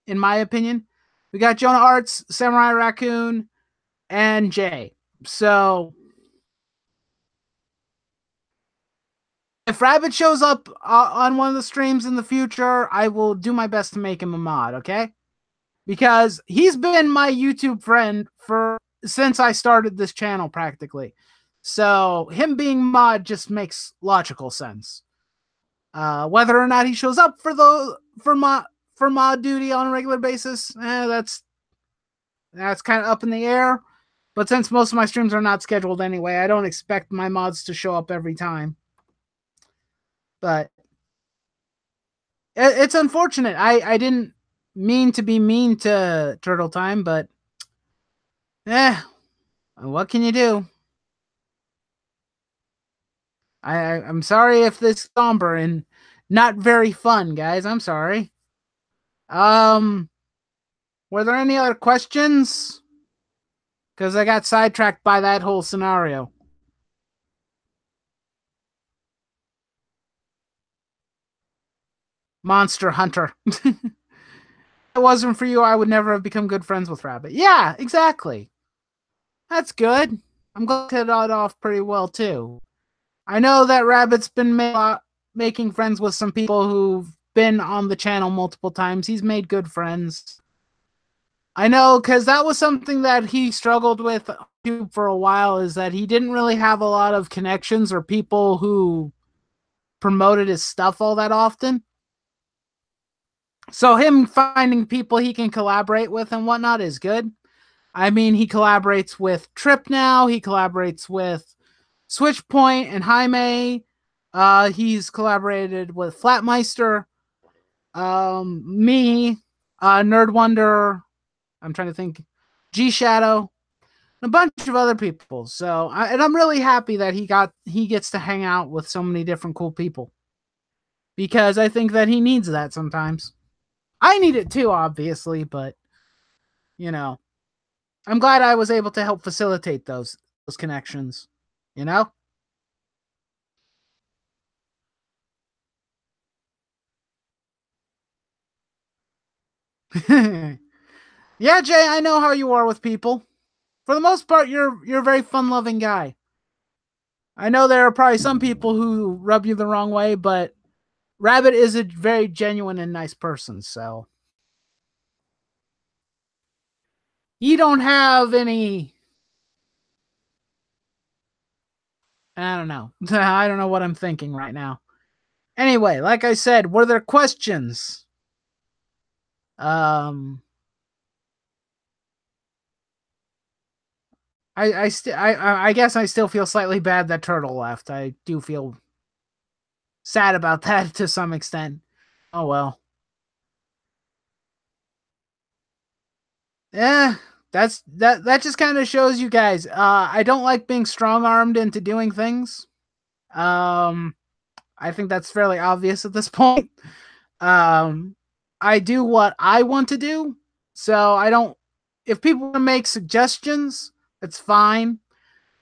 in my opinion. We got Jonah Arts, Samurai Raccoon, and Jay. So If Rabbit shows up on one of the streams in the future, I will do my best to make him a mod, okay? Because he's been my YouTube friend for since I started this channel practically. So him being mod just makes logical sense. Whether or not he shows up for mod duty on a regular basis, that's kind of up in the air. But since most of my streams are not scheduled anyway, I don't expect my mods to show up every time. But it's unfortunate. I didn't mean to be mean to Turtle Time, but what can you do? I'm sorry if this is somber and not very fun, guys. I'm sorry. Were there any other questions? Because I got sidetracked by that whole scenario. Monster Hunter. If it wasn't for you, I would never have become good friends with Rabbit. Yeah, exactly. That's good. I'm glad to hit it off pretty well, too. I know that Rabbit's been making friends with some people who've been on the channel multiple times. He's made good friends. I know, because that was something that he struggled with for a while, is that he didn't really have a lot of connections or people who promoted his stuff all that often. So him finding people he can collaborate with and whatnot is good. I mean, he collaborates with Trip now. He collaborates with Switchpoint and Jaime. He's collaborated with Flatmeister, me, Nerd Wonder. I'm trying to think, G Shadow, a bunch of other people. So, and I'm really happy that he gets to hang out with so many different cool people, because I think that he needs that sometimes. I need it too, obviously, but you know, I'm glad I was able to help facilitate those connections. You know. Yeah, Jay, I know how you are with people. For the most part, you're a very fun-loving guy. I know there are probably some people who rub you the wrong way, but Rabbit is a very genuine and nice person, so you don't have any. I don't know. I don't know what I'm thinking right now. Anyway, like I said, were there questions? I guess I still feel slightly bad that Turtle left. I do feel sad about that to some extent. Oh well. Yeah, that just kind of shows you guys. I don't like being strong-armed into doing things. I think that's fairly obvious at this point. Um, I do what I want to do, so I don't. If people want to make suggestions, it's fine.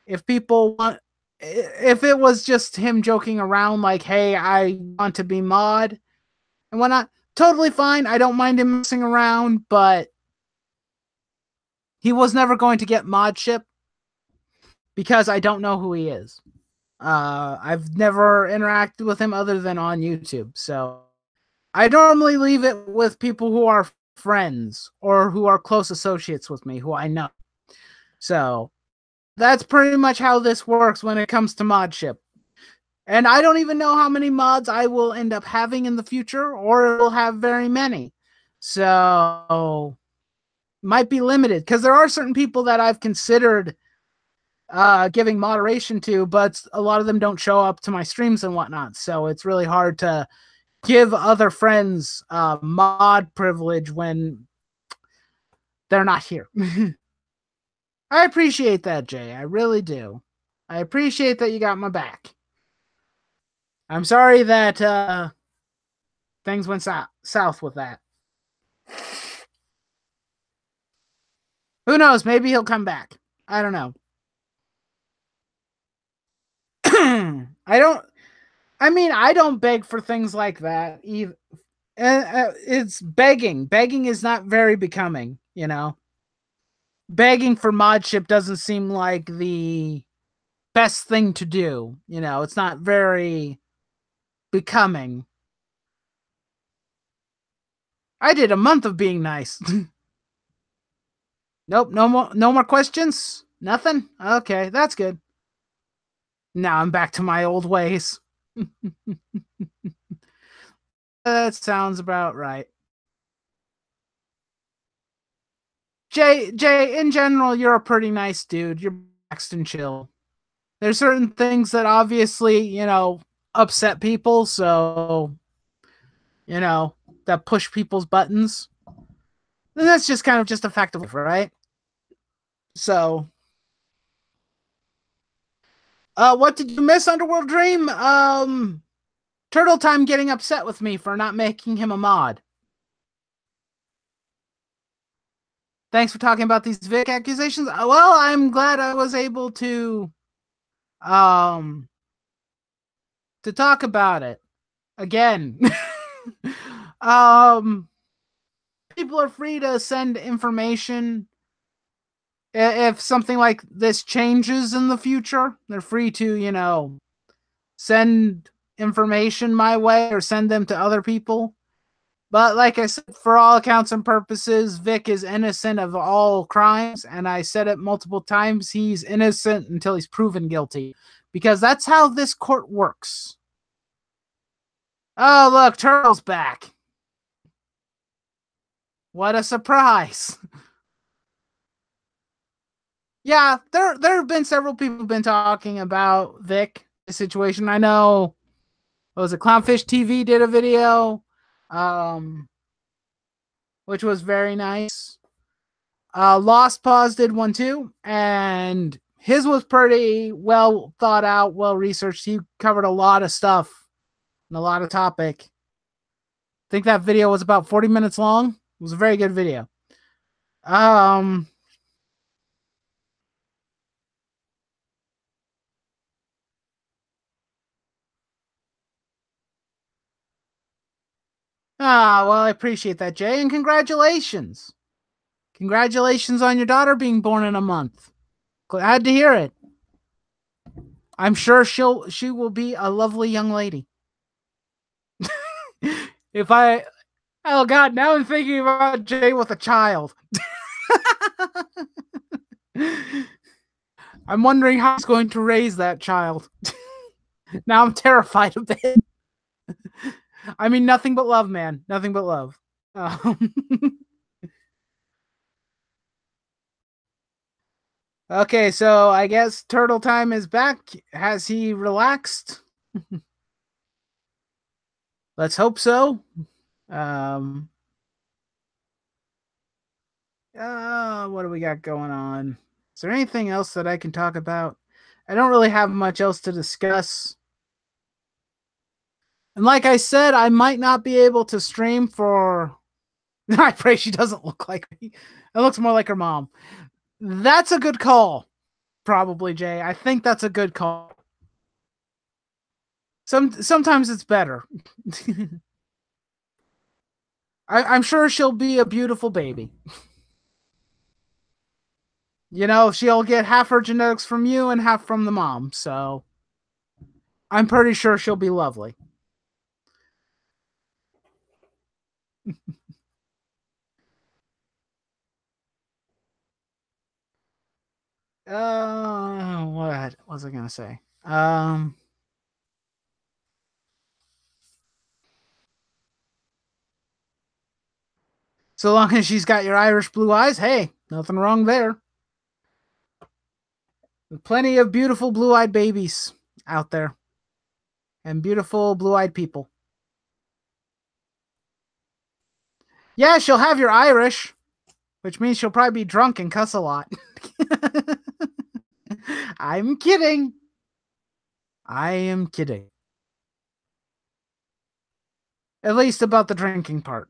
If people want, if it was just him joking around, like, "Hey, I want to be mod," and whatnot, totally fine. I don't mind him messing around, but he was never going to get modship because I don't know who he is. I've never interacted with him other than on YouTube, so I normally leave it with people who are friends or who are close associates with me, who I know. So that's pretty much how this works when it comes to modship. And I don't even know how many mods I will end up having in the future, or it will have very many. So might be limited, because there are certain people that I've considered giving moderation to, but a lot of them don't show up to my streams and whatnot. So it's really hard to give other friends mod privilege when they're not here. I appreciate that, Jay. I really do. I appreciate that you got my back. I'm sorry that things went south with that. Who knows? Maybe he'll come back. I don't know. I don't beg for things like that either. It's begging. Begging is not very becoming, you know. Begging for modship doesn't seem like the best thing to do. You know, it's not very becoming. I did a month of being nice. Nope, no more questions? Nothing? Okay, that's good. Now I'm back to my old ways. That sounds about right. Jay, in general, you're a pretty nice dude. You're relaxed and chill. There's certain things that obviously, upset people, so, you know, that push people's buttons. And that's just kind of just a fact of life, right? So, what did you miss, Underworld Dream? Turtle Time getting upset with me for not making him a mod. Thanks for talking about these Vic accusations. Well, I'm glad I was able um to talk about it again. um People are free to send information if something like this changes in the future. They're free to, send information my way or send them to other people. But like I said, for all accounts and purposes, Vic is innocent of all crimes, and I said it multiple times, he's innocent until he's proven guilty. Because that's how this court works. Oh, look, Turtle's back. What a surprise. Yeah, there have been several people who've been talking about Vic, the situation. I know, what was it, Clownfish TV did a video, which was very nice. Lost Paws did one too, and his was pretty well thought out, well researched. He covered a lot of stuff and a lot of topic. I think that video was about 40 minutes long. It was a very good video. Well, I appreciate that, Jay, and congratulations. Congratulations on your daughter being born in a month. Glad to hear it. I'm sure she will be a lovely young lady. If I Oh god, now I'm thinking about Jay with a child. I'm wondering how he's going to raise that child. Now I'm terrified of it. I mean, nothing but love, man. Nothing but love. Okay, so I guess Turtle Time is back. Has he relaxed? Let's hope so. What do we got going on? Is there anything else that I can talk about? I don't really have much else to discuss. And like I said, I might not be able to stream for. I pray she doesn't look like me. It looks more like her mom. That's a good call, probably, Jay. I think that's a good call. Sometimes it's better. I'm sure she'll be a beautiful baby. She'll get half her genetics from you and half from the mom, so I'm pretty sure she'll be lovely. What was I gonna say? So long as she's got your Irish blue eyes, hey, nothing wrong there. Plenty of beautiful blue-eyed babies out there. And beautiful blue-eyed people. Yeah, she'll have your Irish, which means she'll probably be drunk and cuss a lot. I'm kidding. I am kidding. At least about the drinking part.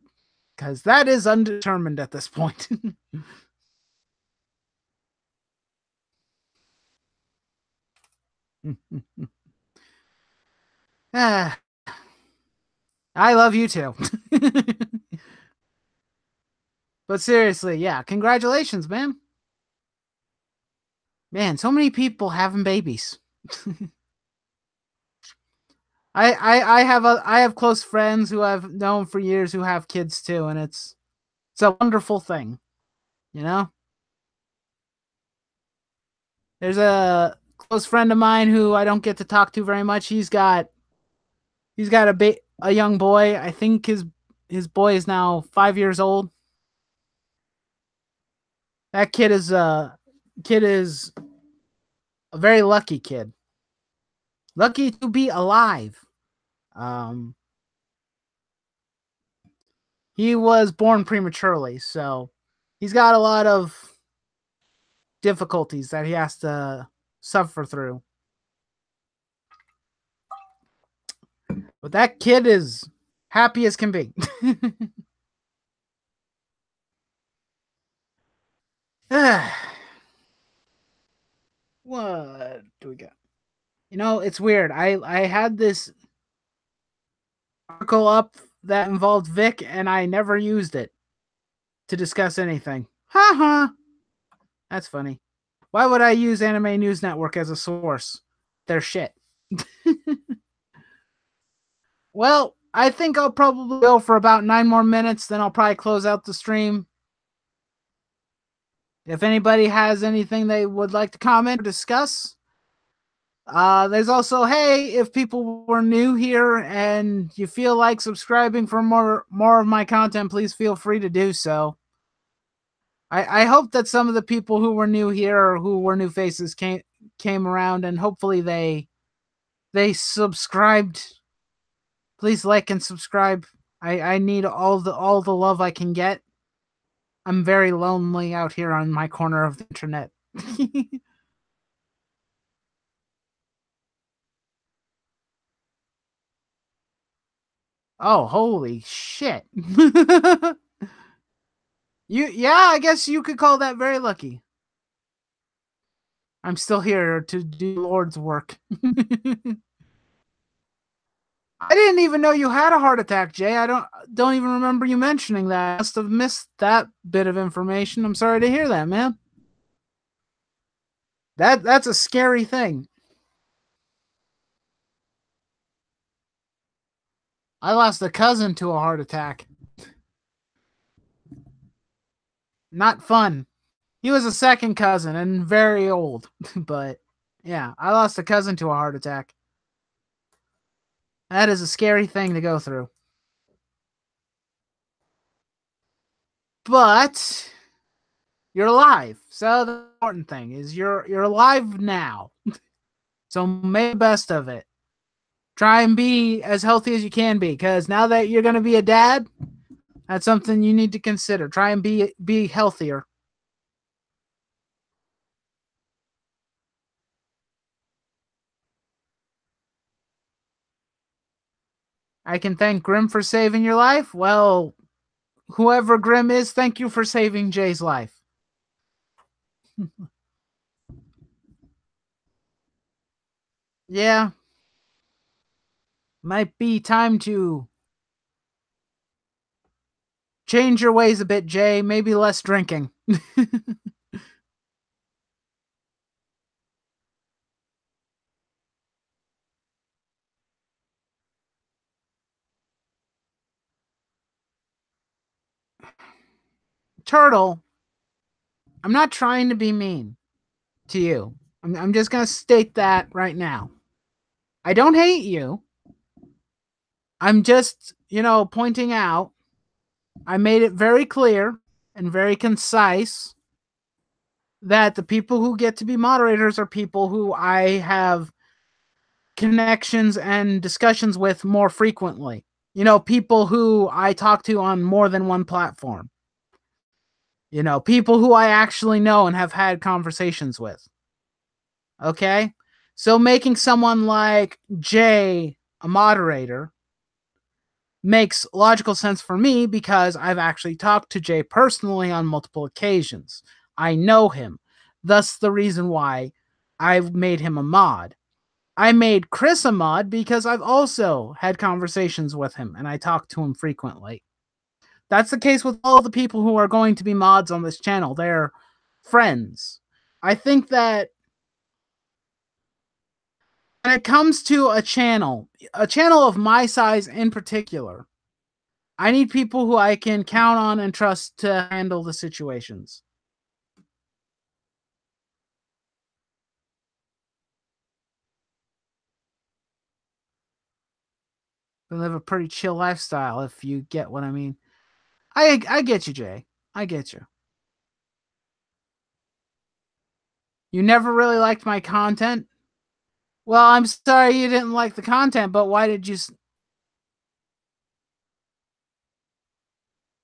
Because that is undetermined at this point. I love you too. But seriously, yeah, congratulations, man. Man, so many people having babies. I have close friends who I've known for years who have kids too, and it's a wonderful thing, you know? There's a close friend of mine who I don't get to talk to very much. He's got a young boy. I think his boy is now 5 years old. That kid is a very lucky kid. Lucky to be alive. Um, he was born prematurely, so he's got a lot of difficulties that he has to suffer through. But that kid is happy as can be. What do we got? It's weird. I had this article up that involved Vic, and I never used it to discuss anything. Ha ha. That's funny. Why would I use Anime News Network as a source? They're shit. Well, I think I'll probably go for about 9 more minutes, then I'll probably close out the stream. If anybody has anything they would like to comment or discuss, there's also, hey, if people were new here and you feel like subscribing for more of my content, please feel free to do so. I hope that some of the people who were new here or who were new faces came around, and hopefully they subscribed. Please like and subscribe. I need all the love I can get. I'm very lonely out here on my corner of the internet. Oh, holy shit. Yeah, I guess you could call that very lucky. I'm still here to do Lord's work. I didn't even know you had a heart attack, Jay. I don't even remember you mentioning that. I must have missed that bit of information. I'm sorry to hear that, man. That's a scary thing. I lost a cousin to a heart attack. Not fun. He was a second cousin and very old, but yeah, I lost a cousin to a heart attack. That is a scary thing to go through. But you're alive. So the important thing is you're alive now. So make the best of it. Try and be as healthy as you can be, because now that you're going to be a dad, that's something you need to consider. Try and be healthier. I can thank Grim for saving your life. Well, whoever Grim is, thank you for saving Jay's life. Yeah. Might be time to change your ways a bit, Jay. Maybe less drinking. Turtle, I'm not trying to be mean to you. I'm just going to state that right now. I don't hate you. I'm just, pointing out. I made it very clear and very concise that the people who get to be moderators are people who I have connections and discussions with more frequently. People who I talk to on more than one platform. People who I actually know and have had conversations with. Okay? So making someone like Jay a moderator makes logical sense for me because I've actually talked to Jay personally on multiple occasions. I know him. Thus the reason why I've made him a mod. I made Chris a mod because I've also had conversations with him and I talk to him frequently. That's the case with all the people who are going to be mods on this channel. They're friends. I think that when it comes to a channel of my size in particular, I need people who I can count on and trust to handle the situations. They live a pretty chill lifestyle, if you get what I mean. I get you, Jay. I get you. You never really liked my content? Well, I'm sorry you didn't like the content, but why did you...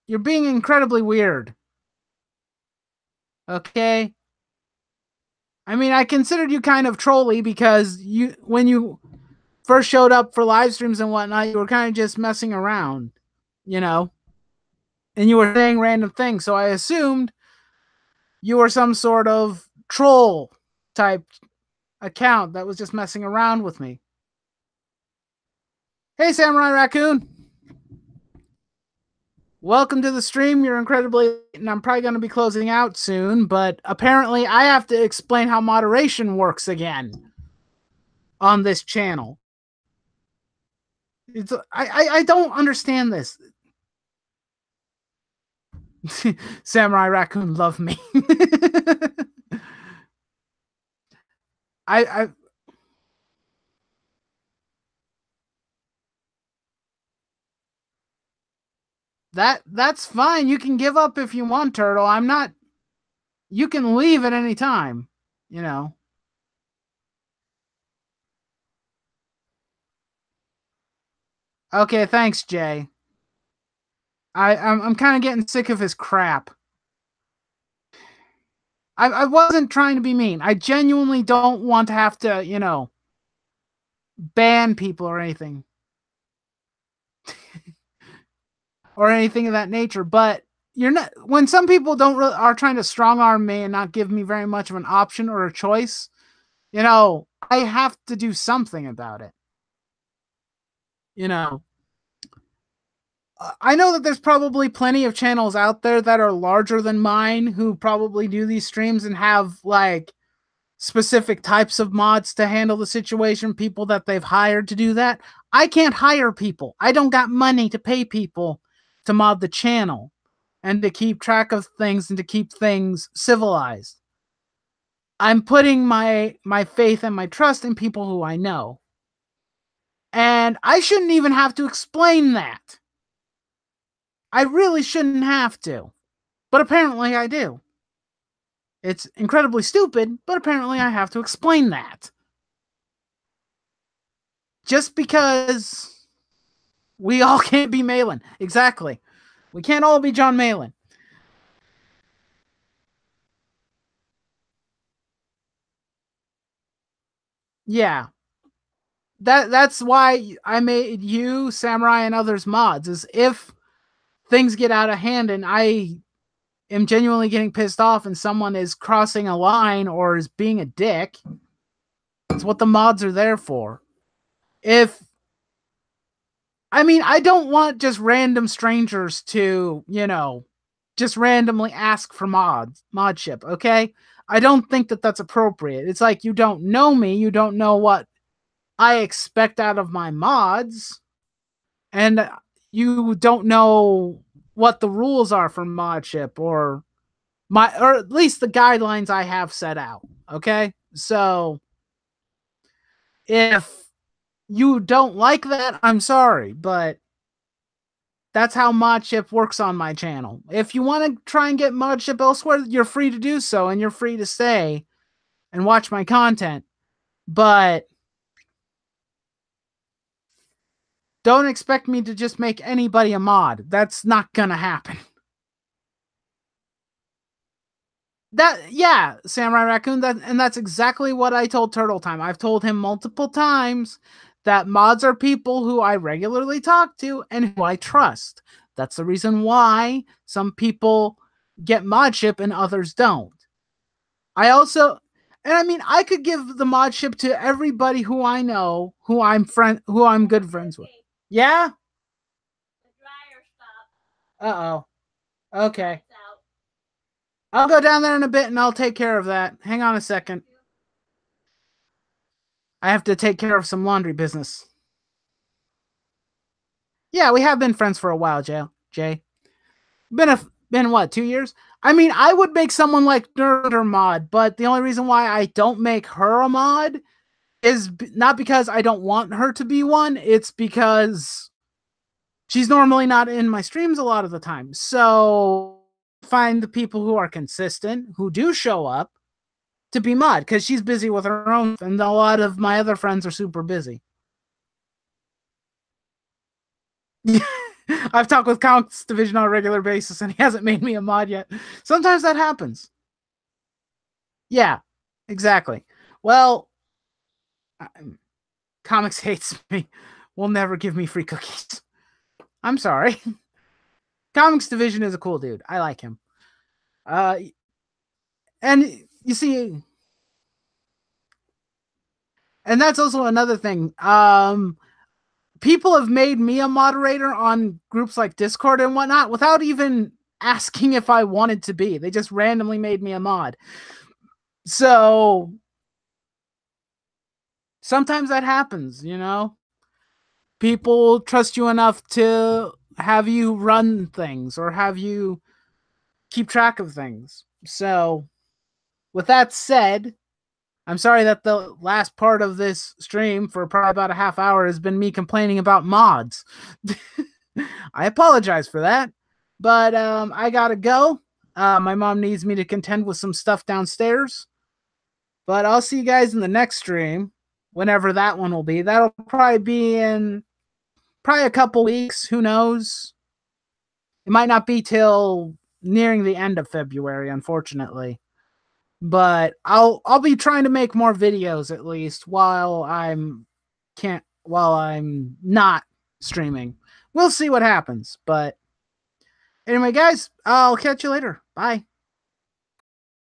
You're being incredibly weird. Okay? I mean, I considered you kind of trolly because when you first showed up for live streams and whatnot, you were kind of just messing around, you know? And you were saying random things, so I assumed you were some sort of troll type account that was just messing around with me. Hey, Samurai Raccoon. Welcome to the stream. You're incredibly late, and I'm probably going to be closing out soon, but apparently I have to explain how moderation works again on this channel. I don't understand this. Samurai Raccoon, love me. I that's fine. You can give up if you want, Turtle. I'm not... You can leave at any time, you know. Okay, thanks, Jay. I'm kind of getting sick of his crap. I wasn't trying to be mean. I genuinely don't want to have to, you know, ban people or anything. Or anything of that nature, but you're not... When some people don't really are trying to strong arm me and not give me very much of an option or a choice, you know, I have to do something about it. You know, I know that there's probably plenty of channels out there that are larger than mine who probably do these streams and have like specific types of mods to handle the situation, people that they've hired to do that. I can't hire people. I don't got money to pay people to mod the channel and to keep track of things and to keep things civilized. I'm putting my faith and my trust in people who I know. And I shouldn't even have to explain that. I really shouldn't have to. But apparently I do. It's incredibly stupid, but apparently I have to explain that. Just because we all can't be Malin. Exactly. We can't all be John Malin. Yeah. That's why I made you, Samurai, and others mods, is if things get out of hand and I am genuinely getting pissed off and someone is crossing a line or is being a dick, it's what the mods are there for. If... I mean, I don't want just random strangers to, you know, just randomly ask for modship, okay? I don't think that that's appropriate. It's like, you don't know me, you don't know what I expect out of my mods, and you don't know what the rules are for modship or at least the guidelines I have set out, okay? So if you don't like that, I'm sorry, but that's how modship works on my channel. If you want to try and get modship elsewhere, you're free to do so, and you're free to stay and watch my content. But don't expect me to just make anybody a mod. That's not gonna happen. Yeah, Samurai Raccoon, that's exactly what I told Turtle Time. I've told him multiple times that mods are people who I regularly talk to and who I trust. That's the reason why some people get modship and others don't. I also... And I mean, I could give the modship to everybody who I know, who I'm good friends with. Yeah? Uh-oh. Okay. I'll go down there in a bit and I'll take care of that. Hang on a second. I have to take care of some laundry business. Yeah, we have been friends for a while, Jay. Been what, 2 years? I mean, I would make someone like Nerd or Mod, but the only reason why I don't make her a mod is not because I don't want her to be one. It's because she's normally not in my streams a lot of the time. So find the people who are consistent, who do show up to be mod, because she's busy with her own, and a lot of my other friends are super busy. I've talked with Comics Division on a regular basis, and he hasn't made me a mod yet. Sometimes that happens. Yeah, exactly. Well, Comics hates me. Will never give me free cookies. I'm sorry. Comics Division is a cool dude. I like him. And you see, and that's also another thing. People have made me a moderator on groups like Discord and whatnot without even asking if I wanted to be. They just randomly made me a mod. So sometimes that happens, you know? People trust you enough to have you run things or have you keep track of things. So, with that said, I'm sorry that the last part of this stream for probably about a half hour has been me complaining about mods. I apologize for that, but I gotta go. My mom needs me to contend with some stuff downstairs. But I'll see you guys in the next stream, whenever that one will be. That'll probably be in probably a couple weeks. Who knows? It might not be till nearing the end of February, unfortunately. But I'll be trying to make more videos at least while I'm not streaming. We'll see what happens. But anyway, guys, I'll catch you later. Bye.